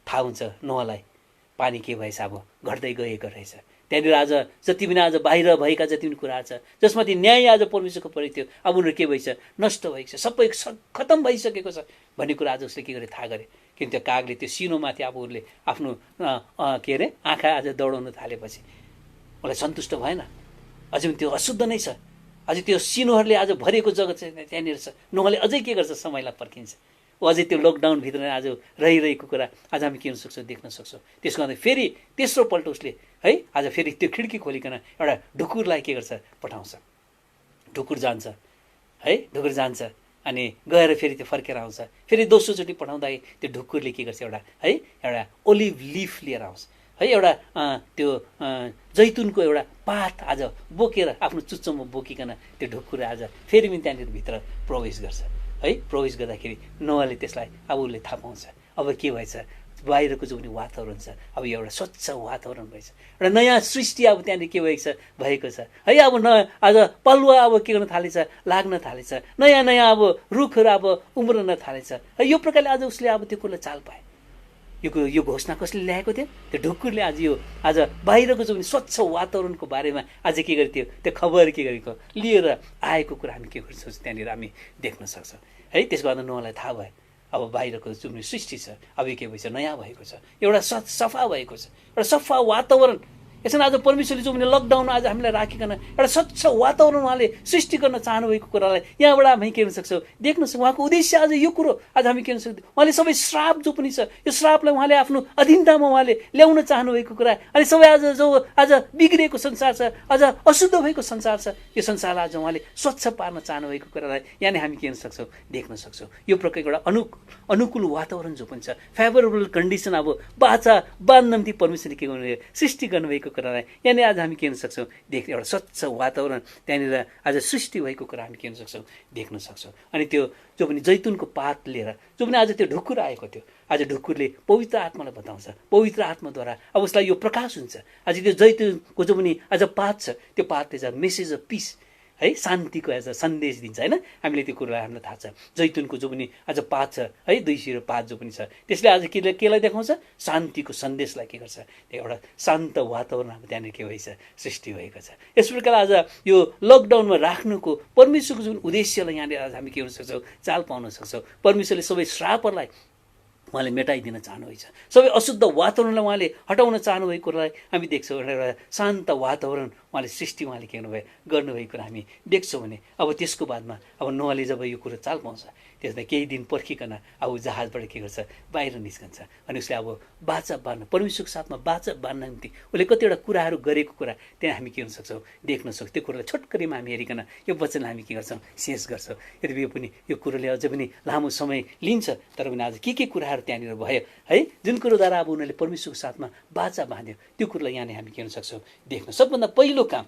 थाहा हुन्छ नोहलाई पानी के भएछ, अब घट्दै गएको रहेछ। त्यहाँनिर आज जति पनि आज बाहिर भएका जति पनि कुराहरू छ, जसमाथि न्याय आज परमेश्वरको परेको थियो, अब उनीहरू के भएछ, नष्ट भएको छ, सबै खतम भइसकेको छ भन्ने कुरा आज उसले के गरे, थाहा गरे। किन त्यो कागले त्यो सिनोमाथि अब उसले आफ्नो के अरे आँखा आज दौडाउन थालेपछि उसलाई सन्तुष्ट भएन। अझै पनि त्यो अशुद्ध नै छ। अझै त्यो सिनोहरूले आज भरिएको जगत चाहिँ त्यहाँनिर छ। नोहले अझै के गर्छ, समयलाई पर्खिन्छ। ऊ अझै त्यो लकडाउनभित्र आज रहिरहेको कुरा आज हामी के हुन सक्छौँ, देख्न सक्छौँ। त्यसको बाद फेरि तेस्रो पल्ट उसले है आज फेरि त्यो खिड्की खोलिकन एउटा ढुकुरलाई के गर्छ, पठाउँछ। ढुकुर जान्छ है, ढुकुर जान्छ अनि गएर फेरि त्यो फर्केर आउँछ। फेरि दोस्रोचोटि पठाउँदाखेरि त्यो ढुकुरले के गर्छ, एउटा ओलिभ लिफ लिएर आउँछ है, एउटा त्यो जैतुनको एउटा पात आज बोकेर आफ्नो चुच्चोमा बोकिकन त्यो ढुकुर आज फेरि पनि त्यहाँनिर भित्र प्रवेश गर्छ है। प्रवेश गर्दाखेरि नोहले त्यसलाई अब उसले थाहा पाउँछ, अब के भएछ, बाहिरको जो पनि वातावरण छ अब यो एउटा स्वच्छ वातावरण भएछ। एउटा नयाँ सृष्टि अब त्यहाँनिर के भएको छ है। अब आज पलुवा अब के गर्न थालेछ, लाग्न थालेछ। नयाँ नयाँ अब रुखहरू अब उम्रन थालेछ। यो प्रकारले आज उसले अब त्यो कुरालाई चाल पाए। यो घोषणा कसले ल्याएको थियो, त्यो ढुकुरले आज बाहिरको जो पनि स्वच्छ वातावरणको बारेमा आज के गरेको थियो, त्यो खबर के गरेको लिएर आएको कुरा हामी के गर्छौँ, त्यहाँनिर हामी देख्न सक्छौँ है। त्यसको बाद नोहलाई थाहा भयो अब बाहिरको जुन सृष्टि छ अब यो के भएछ, नयाँ भएको छ, एउटा सफा भएको छ, एउटा सफा वातावरण। यसमा आज परमेश्वरले जो पनि लकडाउन आज हामीलाई राखिकन एउटा स्वच्छ वातावरण उहाँले सृष्टि गर्न चाहनुभएको कुरालाई यहाँबाट हामी के गर्न सक्छौँ, देख्न सक्छौँ। उहाँको उद्देश्य आज यो कुरो आज हामी के गर्न सक्छौँ, उहाँले सबै श्राप जो पनि छ यो श्रापलाई उहाँले आफ्नो अधीनतामा उहाँले ल्याउन चाहनुभएको कुरा। अनि सबै आज जो आज बिग्रिएको संसार छ, आज अशुद्ध भएको संसार छ, यो संसारलाई आज उहाँले स्वच्छ पार्न चाहनुभएको कुरालाई यहाँ हामी के गर्न सक्छौँ, देख्न सक्छौँ। यो प्रकारको एउटा अनुकूल वातावरण जो पनि छ, फेभरेबल कन्डिसन अब बाचा बाँध्न निम्ति परमेश्वरले के गर्नु सृष्टि गर्नुभएको कुरालाई यहाँनिर आज हामी के गर्न सक्छौँ, एउटा स्वच्छ वातावरण त्यहाँनिर आज सृष्टि भएको कुरा हामी के गर्न सक्छौँ, देख्न सक्छौँ। अनि त्यो जो पनि जैतुनको पात लिएर जो पनि आज त्यो ढुकुर आएको थियो, आज ढुकुरले पवित्र आत्मालाई बताउँछ। पवित्र आत्माद्वारा अब उसलाई यो प्रकाश हुन्छ। आज त्यो जैतुनको जो पनि आज पात छ, त्यो पातले चाहिँ मेसेज अफ पिस है, शान्तिको एज सन्देश दिन्छ होइन। हामीले त्यो कुरालाई हामीलाई थाहा छ। जैतुनको जो पनि आज पात छ है, 200 पात जो पनि छ, त्यसले आज केलाई देखाउँछ, शान्तिको सन्देशलाई के गर्छ, एउटा शान्त वातावरण अब त्यहाँनिर के भएछ, सृष्टि भएको छ। यस प्रकार आज यो लकडाउनमा राख्नुको परमेश्वरको जुन उद्देश्यलाई यहाँनिर आज हामी के गर्न सक्छौँ, चाल पाउन सक्छौँ। परमेश्वरले सबै श्रापहरूलाई उहाँले मेटाइदिन चाहनुहुन्छ, सबै अशुद्ध वातावरणलाई उहाँले हटाउन चाहनुभएको कुरालाई हामी देख्छौँ। एउटा शान्त वातावरण उहाँले सृष्टि उहाँले के गर्नुभएको कुरा हामी देख्छौँ भने अब त्यसको बादमा अब नोहले जब यो कुरो चाल पाउँछ, त्यसलाई केही दिन पर्खिकन अब जहाजबाट के गर्छ, बाहिर निस्कन्छ। अनि उसले अब बाचा बाँध्न, परमेश्वरको साथमा बाचा बाँध्न निम्ति उसले कतिवटा कुराहरू गरेको कुरा त्यहाँ हामी के गर्न सक्छौँ, देख्न सक्छौँ। त्यो कुरालाई छोटकरीमा हामी हेरिकन यो वचनलाई हामी के गर्छौँ, शेष गर्छौँ। यद्यपि यो पनि यो कुरोले अझै पनि लामो समय लिन्छ, तर पनि आज के कुराहरू त्यहाँनिर भयो है, जुन कुरोद्वारा अब उनीहरूले परमेश्वरको साथमा बाचा बाँध्यो, त्यो कुरोलाई यहाँनिर हामी के गर्न सक्छौँ, देख्न। सबभन्दा पहिलो काम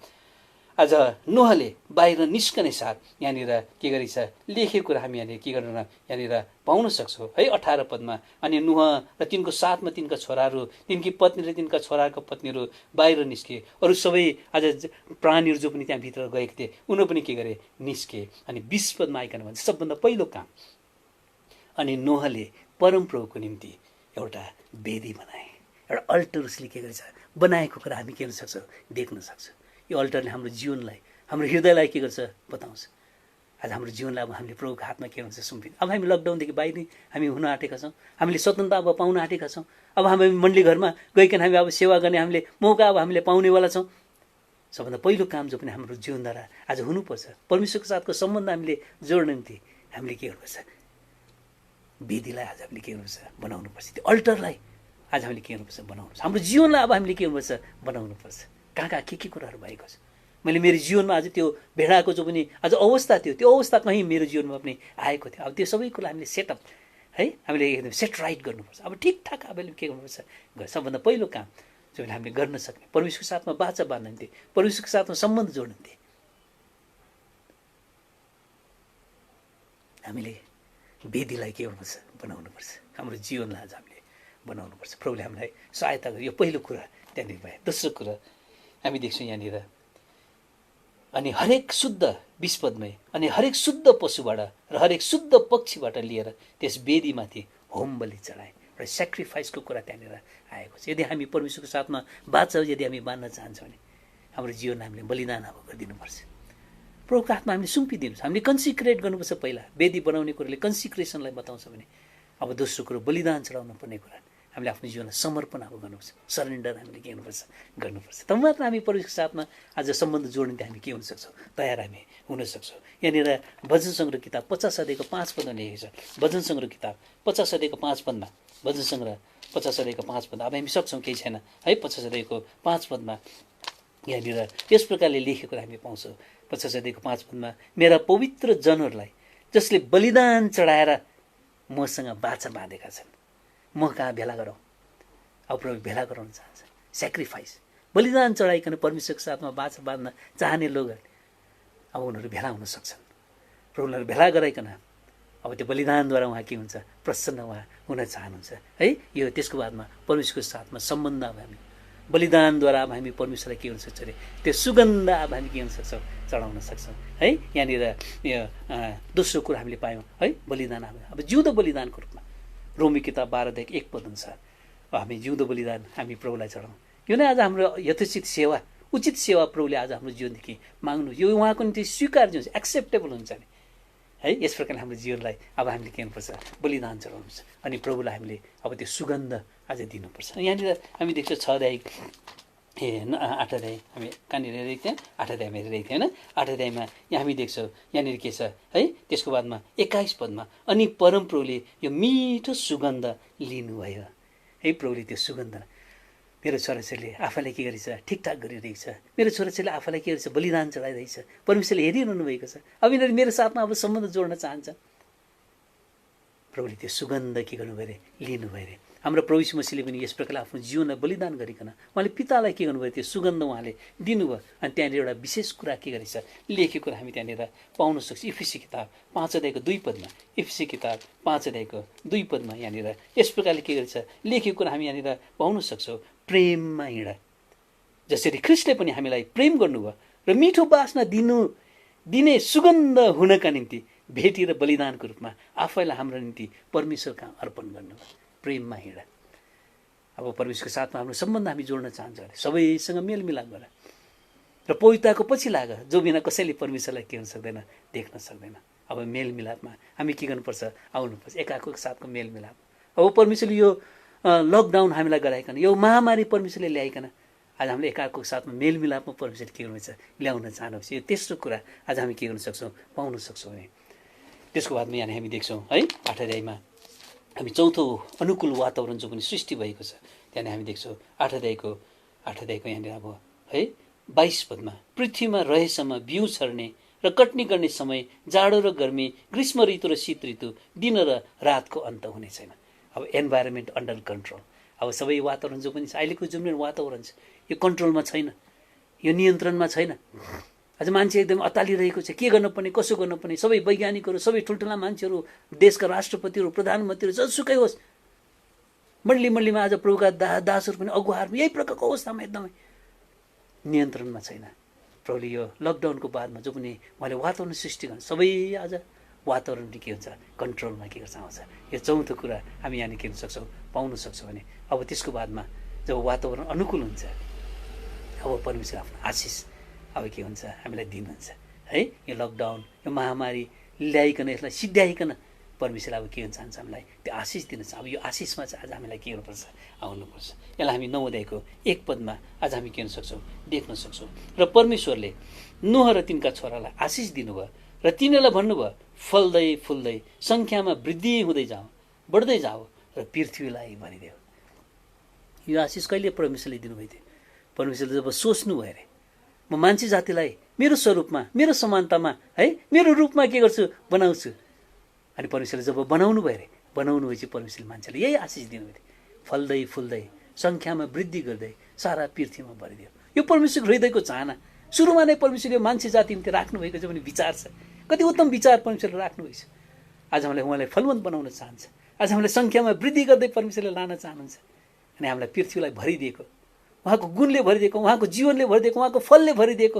आज नोहले बाहिर निस्कने साथ यहाँनिर के गरेछ, लेखेको कुरा हामी यहाँनिर के गर्न यहाँनिर पाउन सक्छौँ है। 18 पदमा, अनि नुह र तिनको साथमा तिनका छोराहरू, तिनकी पत्नी र तिनका छोराको पत्नीहरू बाहिर निस्के। अरू सबै आज प्राणीहरू जो पनि त्यहाँभित्र गएका थिए उनीहरू पनि के गरे, निस्के। अनि 20 पदमा आइकन भन्छ सबभन्दा पहिलो काम, अनि नोहले परमप्रभुको निम्ति एउटा वेदी बनाए, एउटा अल्टर उसले के गरेछ, बनाएको कुरा हामी के गर्न सक्छौँ, देख्न सक्छौँ। यो अल्टरले हाम्रो जीवनलाई, हाम्रो हृदयलाई के गर्छ, बताउँछ। आज हाम्रो जीवनलाई अब हामीले प्रभुको हातमा के हुन्छ सुम्पिनु। अब हामी लकडाउनदेखि बाहिर हामी हुन आँटेका छौँ, हामीले स्वतन्त्रता अब पाउन आँटेका छौँ। अब हामी मण्डली घरमा गइकन हामी अब सेवा गर्ने हामीले मौका अब हामीले पाउनेवाला छौँ। सबभन्दा पहिलो काम जो पनि हाम्रो जीवनद्वारा आज हुनुपर्छ, परमेश्वरको साथको सम्बन्ध हामीले जोड्ने निम्ति हामीले के गर्नुपर्छ, वेदीलाई आज हामीले के गर्नुपर्छ बनाउनुपर्छ। त्यो अल्टरलाई आज हामीले के गर्नुपर्छ बनाउनुपर्छ। हाम्रो जीवनलाई अब हामीले के गर्नुपर्छ बनाउनुपर्छ। कहाँ कहाँ के कुराहरू भएको छ। मैले मेरो जीवनमा आज त्यो भेडाको जो पनि आज अवस्था थियो, त्यो अवस्था कहीँ मेरो जीवनमा पनि आएको थियो। अब त्यो सबै कुरा हामीले सेटअप है हामीले एकदम सेट राइट गर्नुपर्छ। अब ठिकठाक अब के गर्नुपर्छ, सबभन्दा पहिलो काम जो हामीले गर्न सक्ने परमेश्वरको साथमा बाचा बाँध्न निम्ति, परमेश्वरको साथमा सम्बन्ध जोड्न निम्ति हामीले वेदीलाई के गर्नुपर्छ बनाउनुपर्छ। हाम्रो जीवनलाई आज हामीले बनाउनुपर्छ। प्रभुले हामीलाई सहायता गर्यो। यो पहिलो कुरा त्यहाँनिर भयो। दोस्रो कुरा हामी देख्छौँ यहाँनिर, अनि हरेक शुद्ध 20 पदमै अनि हरेक शुद्ध पशुबाट र हरेक शुद्ध पक्षीबाट लिएर त्यस वेदीमाथि होम बलि चढाए। र सेक्रिफाइसको कुरा त्यहाँनिर आएको छ। यदि हामी परमेश्वरको साथमा बाचा यदि हामी बाँध्न चाहन्छौँ भने हाम्रो जीवनलाई हामीले बलिदान अब गरिदिनुपर्छ। प्रभुको हातमा हामीले सुम्पिदिनुपर्छ। हामीले कन्सिक्रेट गर्नुपर्छ। पहिला वेदी बनाउने कुराले कन्सिक्रेसनलाई बताउँछ भने अब दोस्रो कुरो बलिदान चढाउनु पर्ने कुरा हामीले आफ्नो जीवनलाई समर्पण अब गर्नुपर्छ। सरेन्डर हामीले के गर्नुपर्छ। तब मात्र हामी परमेश्वरको साथमा आज सम्बन्ध जोड्ने हामी के हुन सक्छौँ, तयार हामी हुन सक्छौँ। यहाँनिर भजन सङ्ग्रह किताब 50 अध्यायको 5 पदमा लेखेको छ। भजन सङ्ग्रह किताब 50 अध्यायको 5 पदमा, भजन सङ्ग्रह 50 अध्यायको 5 पदमा अब हामी सक्छौँ, केही छैन है। 50 अध्यायको 5 पदमा यहाँनिर यस प्रकारले लेखेको हामी पाउँछौँ। 50 अध्यायको 5 पदमा, मेरा पवित्र जनहरूलाई जसले बलिदान चढाएर मसँग बाचा बाँधेका छन्, म कहाँ भेला गरौँ। अब प्रभु भेला गराउन चाहन्छ। सेक्रिफाइस बलिदान चढाइकन परमेश्वरको साथमा बाचा बाँध्न चाहने लोकहरू अब उनीहरू भेला हुन सक्छन्। प्रभुलाई भेला गराइकन अब त्यो बलिदानद्वारा उहाँ के हुन्छ, प्रसन्न उहाँ हुन चाहनुहुन्छ है। यो त्यसको बादमा परमेश्वरको साथमा सम्बन्ध अब हामी बलिदानद्वारा अब हामी परमेश्वरलाई के हुन सक्छ अरे त्यो सुगन्ध अब हामी के हुन सक्छौँ, चढाउन सक्छौँ है। यहाँनिर यो दोस्रो कुरा हामीले पायौँ है, बलिदान अब जिउँदो बलिदानको रूपमा। रोमी किताब 12:1 पद अनुसार हामी जिउँदो बलिदान हामी प्रभुलाई चढाउँ। यो नै आज हाम्रो यथोचित सेवा, उचित सेवा प्रभुले आज हाम्रो जीवनदेखि माग्नु, यो उहाँको निम्ति स्वीकार्य हुन्छ, एक्सेप्टेबल हुन्छ नि है। यस प्रकारले हाम्रो जीवनलाई अब हामीले के गर्नुपर्छ, बलिदान चढाउनुपर्छ। अनि प्रभुलाई हामीले अब त्यो सुगन्ध आज दिनुपर्छ। यहाँनिर हामी देख्छौँ 6 अध्याय 8 अध्याय हामी कहाँनिर हेरेको थियौँ, 8 अध्यायमा हेरेको थियौँ होइन। 8 अध्यायमा यहाँ हामी देख्छौँ यहाँनिर के छ है। त्यसको बादमा 21 पदमा, अनि परमप्रभुले यो मिठो सुगन्ध लिनुभयो है। प्रभुले त्यो सुगन्ध मेरो छोराछोरीले आफैलाई के गरेछ, ठिकठाक गरिरहेको छ। मेरो छोराछोरीले आफैलाई के गरेछ, बलिदान चढाइरहेछ। परमेश्वरले हेरिरहनु भएको छ। अब यिनीहरू मेरो साथमा अब सम्बन्ध जोड्न चाहन्छ। प्रभुले त्यो सुगन्ध के गर्नुभयो अरे, लिनुभयो अरे। हाम्रो प्रभु यीशु मसीहले पनि यस प्रकारले आफ्नो जीवनलाई बलिदान गरिकन उहाँले पितालाई के गर्नुभयो, त्यो सुगन्ध उहाँले दिनुभयो। अनि त्यहाँनिर एउटा विशेष कुरा के गरेछ लेखेको हामी त्यहाँनिर पाउन सक्छौँ। इफिसी किताब 5 अध्यायको 2 पदमा, इफिसी किताब 5 अध्यायको 2 पदमा यहाँनिर यस प्रकारले के गरेछ लेखेको कुरा हामी यहाँनिर पाउन सक्छौँ। प्रेममा हिँड जसरी ख्रिस्टले पनि हामीलाई प्रेम गर्नुभयो र मिठो बासना दिने सुगन्ध हुनका निम्ति भेटी र बलिदानको रूपमा आफैलाई हाम्रो निम्ति परमेश्वर कहाँ अर्पण गर्नुभयो। प्रेममा हिँड। अब परमेश्वरको साथमा हाम्रो सम्बन्ध हामी जोड्न चाहन्छ भने सबैसँग मेलमिलाप गर र पवित्रताको पछि लाग, जो बिना कसैले परमेश्वरलाई के हुन सक्दैन, देख्न सक्दैन। अब मेलमिलापमा हामी के गर्नुपर्छ, आउनुपर्छ, एकाको साथको मेलमिलाप। अब परमेश्वरले यो लकडाउन हामीलाई गराइकन, यो महामारी परमेश्वरले ल्याइकन आज हामीले एकाको साथमा मेलमिलापमा परमेश्वरले के गर्नुहुन्छ, ल्याउन चाहनुहुन्छ। यो तेस्रो कुरा आज हामी के गर्न सक्छौँ, पाउन सक्छौँ भने त्यसको बादमा यहाँ हामी देख्छौँ है 8 अध्यायमा हामी चौथो अनुकूल वातावरण जो पनि सृष्टि भएको छ। त्यहाँदेखि हामी देख्छौँ 8 अध्यायको यहाँनिर अब है 22 पदमा, पृथ्वीमा रहेसम्म बिउ छर्ने र कटनी गर्ने समय, जाडो र गर्मी, ग्रीष्म ऋतु र शीत ऋतु, दिन र रातको अन्त हुने छैन। अब एन्भाइरोमेन्ट अन्डर कन्ट्रोल। अब सबै वातावरण जो पनि छ अहिलेको जुन वातावरण छ यो कन्ट्रोलमा छैन, यो नियन्त्रणमा छैन। आज मान्छे एकदम अत्तालिरहेको छ, के गर्नुपर्ने, कसो गर्नुपर्ने। सबै वैज्ञानिकहरू, सबै ठुल्ठुला मान्छेहरू, देशका राष्ट्रपतिहरू, प्रधानमन्त्रीहरू, जसुकै होस्, मण्डलीमा आज प्रभुका दासहरू पनि, अगुवाहरू यही प्रकारको अवस्थामा एकदमै नियन्त्रणमा छैन। प्रभुले यो लकडाउनको बादमा जो पनि उहाँले वातावरण सृष्टि गर्नु, सबै आज वातावरण के हुन्छ, कन्ट्रोलमा के गर्छ आउँछ। यो चौथो कुरा हामी यहाँ के सक्छौँ, पाउन सक्छौँ भने अब त्यसको बादमा जब वातावरण अनुकूल हुन्छ अब परमेश्वर आफ्नो आशिष अब के हुन्छ हामीलाई दिनुहुन्छ। है यो लकडाउन यो महामारी ल्याइकन यसलाई सिद्ध्याइकन परमेश्वरले अब के गर्न चाहन्छ हामीलाई त्यो आशिष दिन चाहन्छ। अब यो आशिषमा चाहिँ आज हामीलाई के गर्नुपर्छ आउनुपर्छ। यसलाई हामी 9 अध्यायको 1 पदमा आज हामी के गर्न सक्छौँ देख्न सक्छौँ। र परमेश्वरले नोह र तिनका छोरालाई आशिष दिनुभयो र तिनीहरूलाई भन्नुभयो फल्दै फुल्दै सङ्ख्यामा वृद्धि हुँदै जाऊ बढ्दै जाऊ र पृथ्वीलाई भरिदेऊ। यो आशिष कहिले परमेश्वरले दिनुभएको थियो? परमेश्वरले जब सोच्नुभयो अरे म मान्छे जातिलाई मेरो स्वरूपमा मेरो समानतामा है मेरो रूपमा के गर्छु बनाउँछु। अनि परमेश्वरले जब बनाउनु भयो अरे बनाउनु भएपछि परमेश्वरले मान्छेले यही आशिष दिनुभएको थियो फल्दै फुल्दै सङ्ख्यामा वृद्धि गर्दै सारा पृथ्वीमा भरिदियो। यो परमेश्वरको हृदयको चाहना सुरुमा नै परमेश्वरले मान्छे जाति निम्ति राख्नुभएको छ भने विचार छ। कति उत्तम विचार परमेश्वरले राख्नुभएको छ। आज हामीलाई उहाँलाई फलवन्त बनाउन चाहन्छ। आज हामीलाई सङ्ख्यामा वृद्धि गर्दै परमेश्वरले लान चाहनुहुन्छ। अनि हामीलाई पृथ्वीलाई भरिदिएको उहाँको गुणले भरिदिएको उहाँको जीवनले भरिदिएको उहाँको फलले भरिदिएको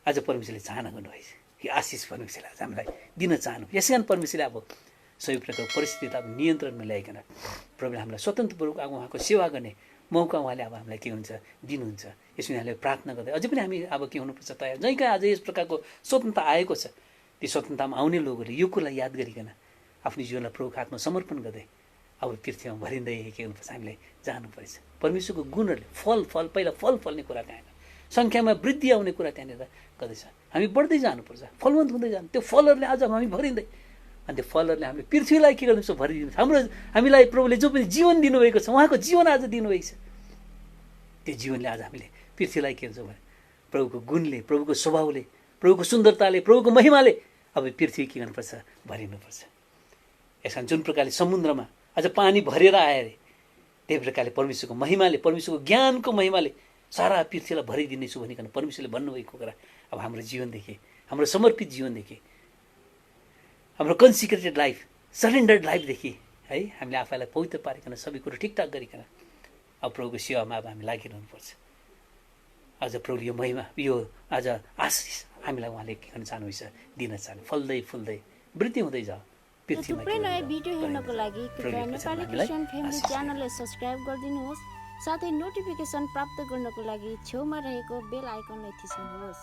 आज परमेश्वरले चाहना गर्नुभएछ। यो आशिष परमेश्वरले आज हामीलाई दिन चाहनु। यसै कारण परमेश्वरले अब सबै प्रकारको परिस्थिति अब नियन्त्रणमा ल्याइकन प्रभुले हामीलाई स्वतन्त्रपूर्वक अब उहाँको सेवा गर्ने मौका उहाँले अब हामीलाई के हुन्छ दिनुहुन्छ। यसमा हामीले प्रार्थना गर्दै अझै पनि हामी अब के हुनुपर्छ तयार। जहीँ कहाँ आज यस प्रकारको स्वतन्त्रता आएको छ ती स्वतन्त्रतामा आउने लोकहरूले यो कुरालाई याद गरिकन आफ्नो जीवनलाई प्रभुको हातमा समर्पण गर्दै अब पृथ्वीमा भरिँदै के गर्नुपर्छ हामीले जानुपर्छ। परमेश्वरको गुणहरूले फल पहिला फल फल्ने कुरा कहाँ सङ्ख्यामा वृद्धि आउने कुरा त्यहाँनिर गर्दैछ। हामी बढ्दै जानुपर्छ फलवन्त हुँदै जानु। त्यो फलहरूले आज हामी भरिँदै अनि त्यो फलहरूले हामीले पृथ्वीलाई के गर्नुपर्छ भरिदिनुपर्छ। हामीलाई प्रभुले जो पनि जीवन दिनुभएको छ उहाँको जीवन आज दिनुभएको छ। त्यो जीवनले आज हामीले पृथ्वीलाई के हुन्छ भने प्रभुको गुणले प्रभुको स्वभावले प्रभुको सुन्दरताले प्रभुको महिमाले अब पृथ्वी के गर्नुपर्छ भरिनुपर्छ। यस कारण जुन प्रकारले समुद्रमा आज पानी भरेर आयो अरे त्यही प्रकारले परमेश्वरको महिमाले परमेश्वरको ज्ञानको महिमाले सारा पृथ्वीलाई भरिदिनेछु भनिकन परमेश्वरले भन्नुभएको कुरा अब हाम्रो जीवनदेखि हाम्रो समर्पित जीवनदेखि हाम्रो कन्सिक्रेटेड लाइफ सरेन्डर्ड लाइफदेखि है हामीले आफैलाई पवित्र पारिकन सबै कुरो ठिकठाक गरिकन अब प्रभुको सेवामा अब हामी लागिरहनुपर्छ। आज प्रभुले यो महिमा यो आज आशिष हामीलाई उहाँले के गर्न चाहनुहुन्छ दिन चाहनु फल्दै फुल्दै वृद्धि हुँदै जाऊ पृथ्वीमा। थुप्रै नयाँ भिडियो हेर्नको लागि कृपया नेपाली क्रिस्चियन फ्यामिली च्यानललाई सब्स्क्राइब गरिदिनुहोस्। साथै नोटिफिकेसन प्राप्त गर्नको लागि छेउमा रहेको बेल आइकनलाई थिच्नुहोस्।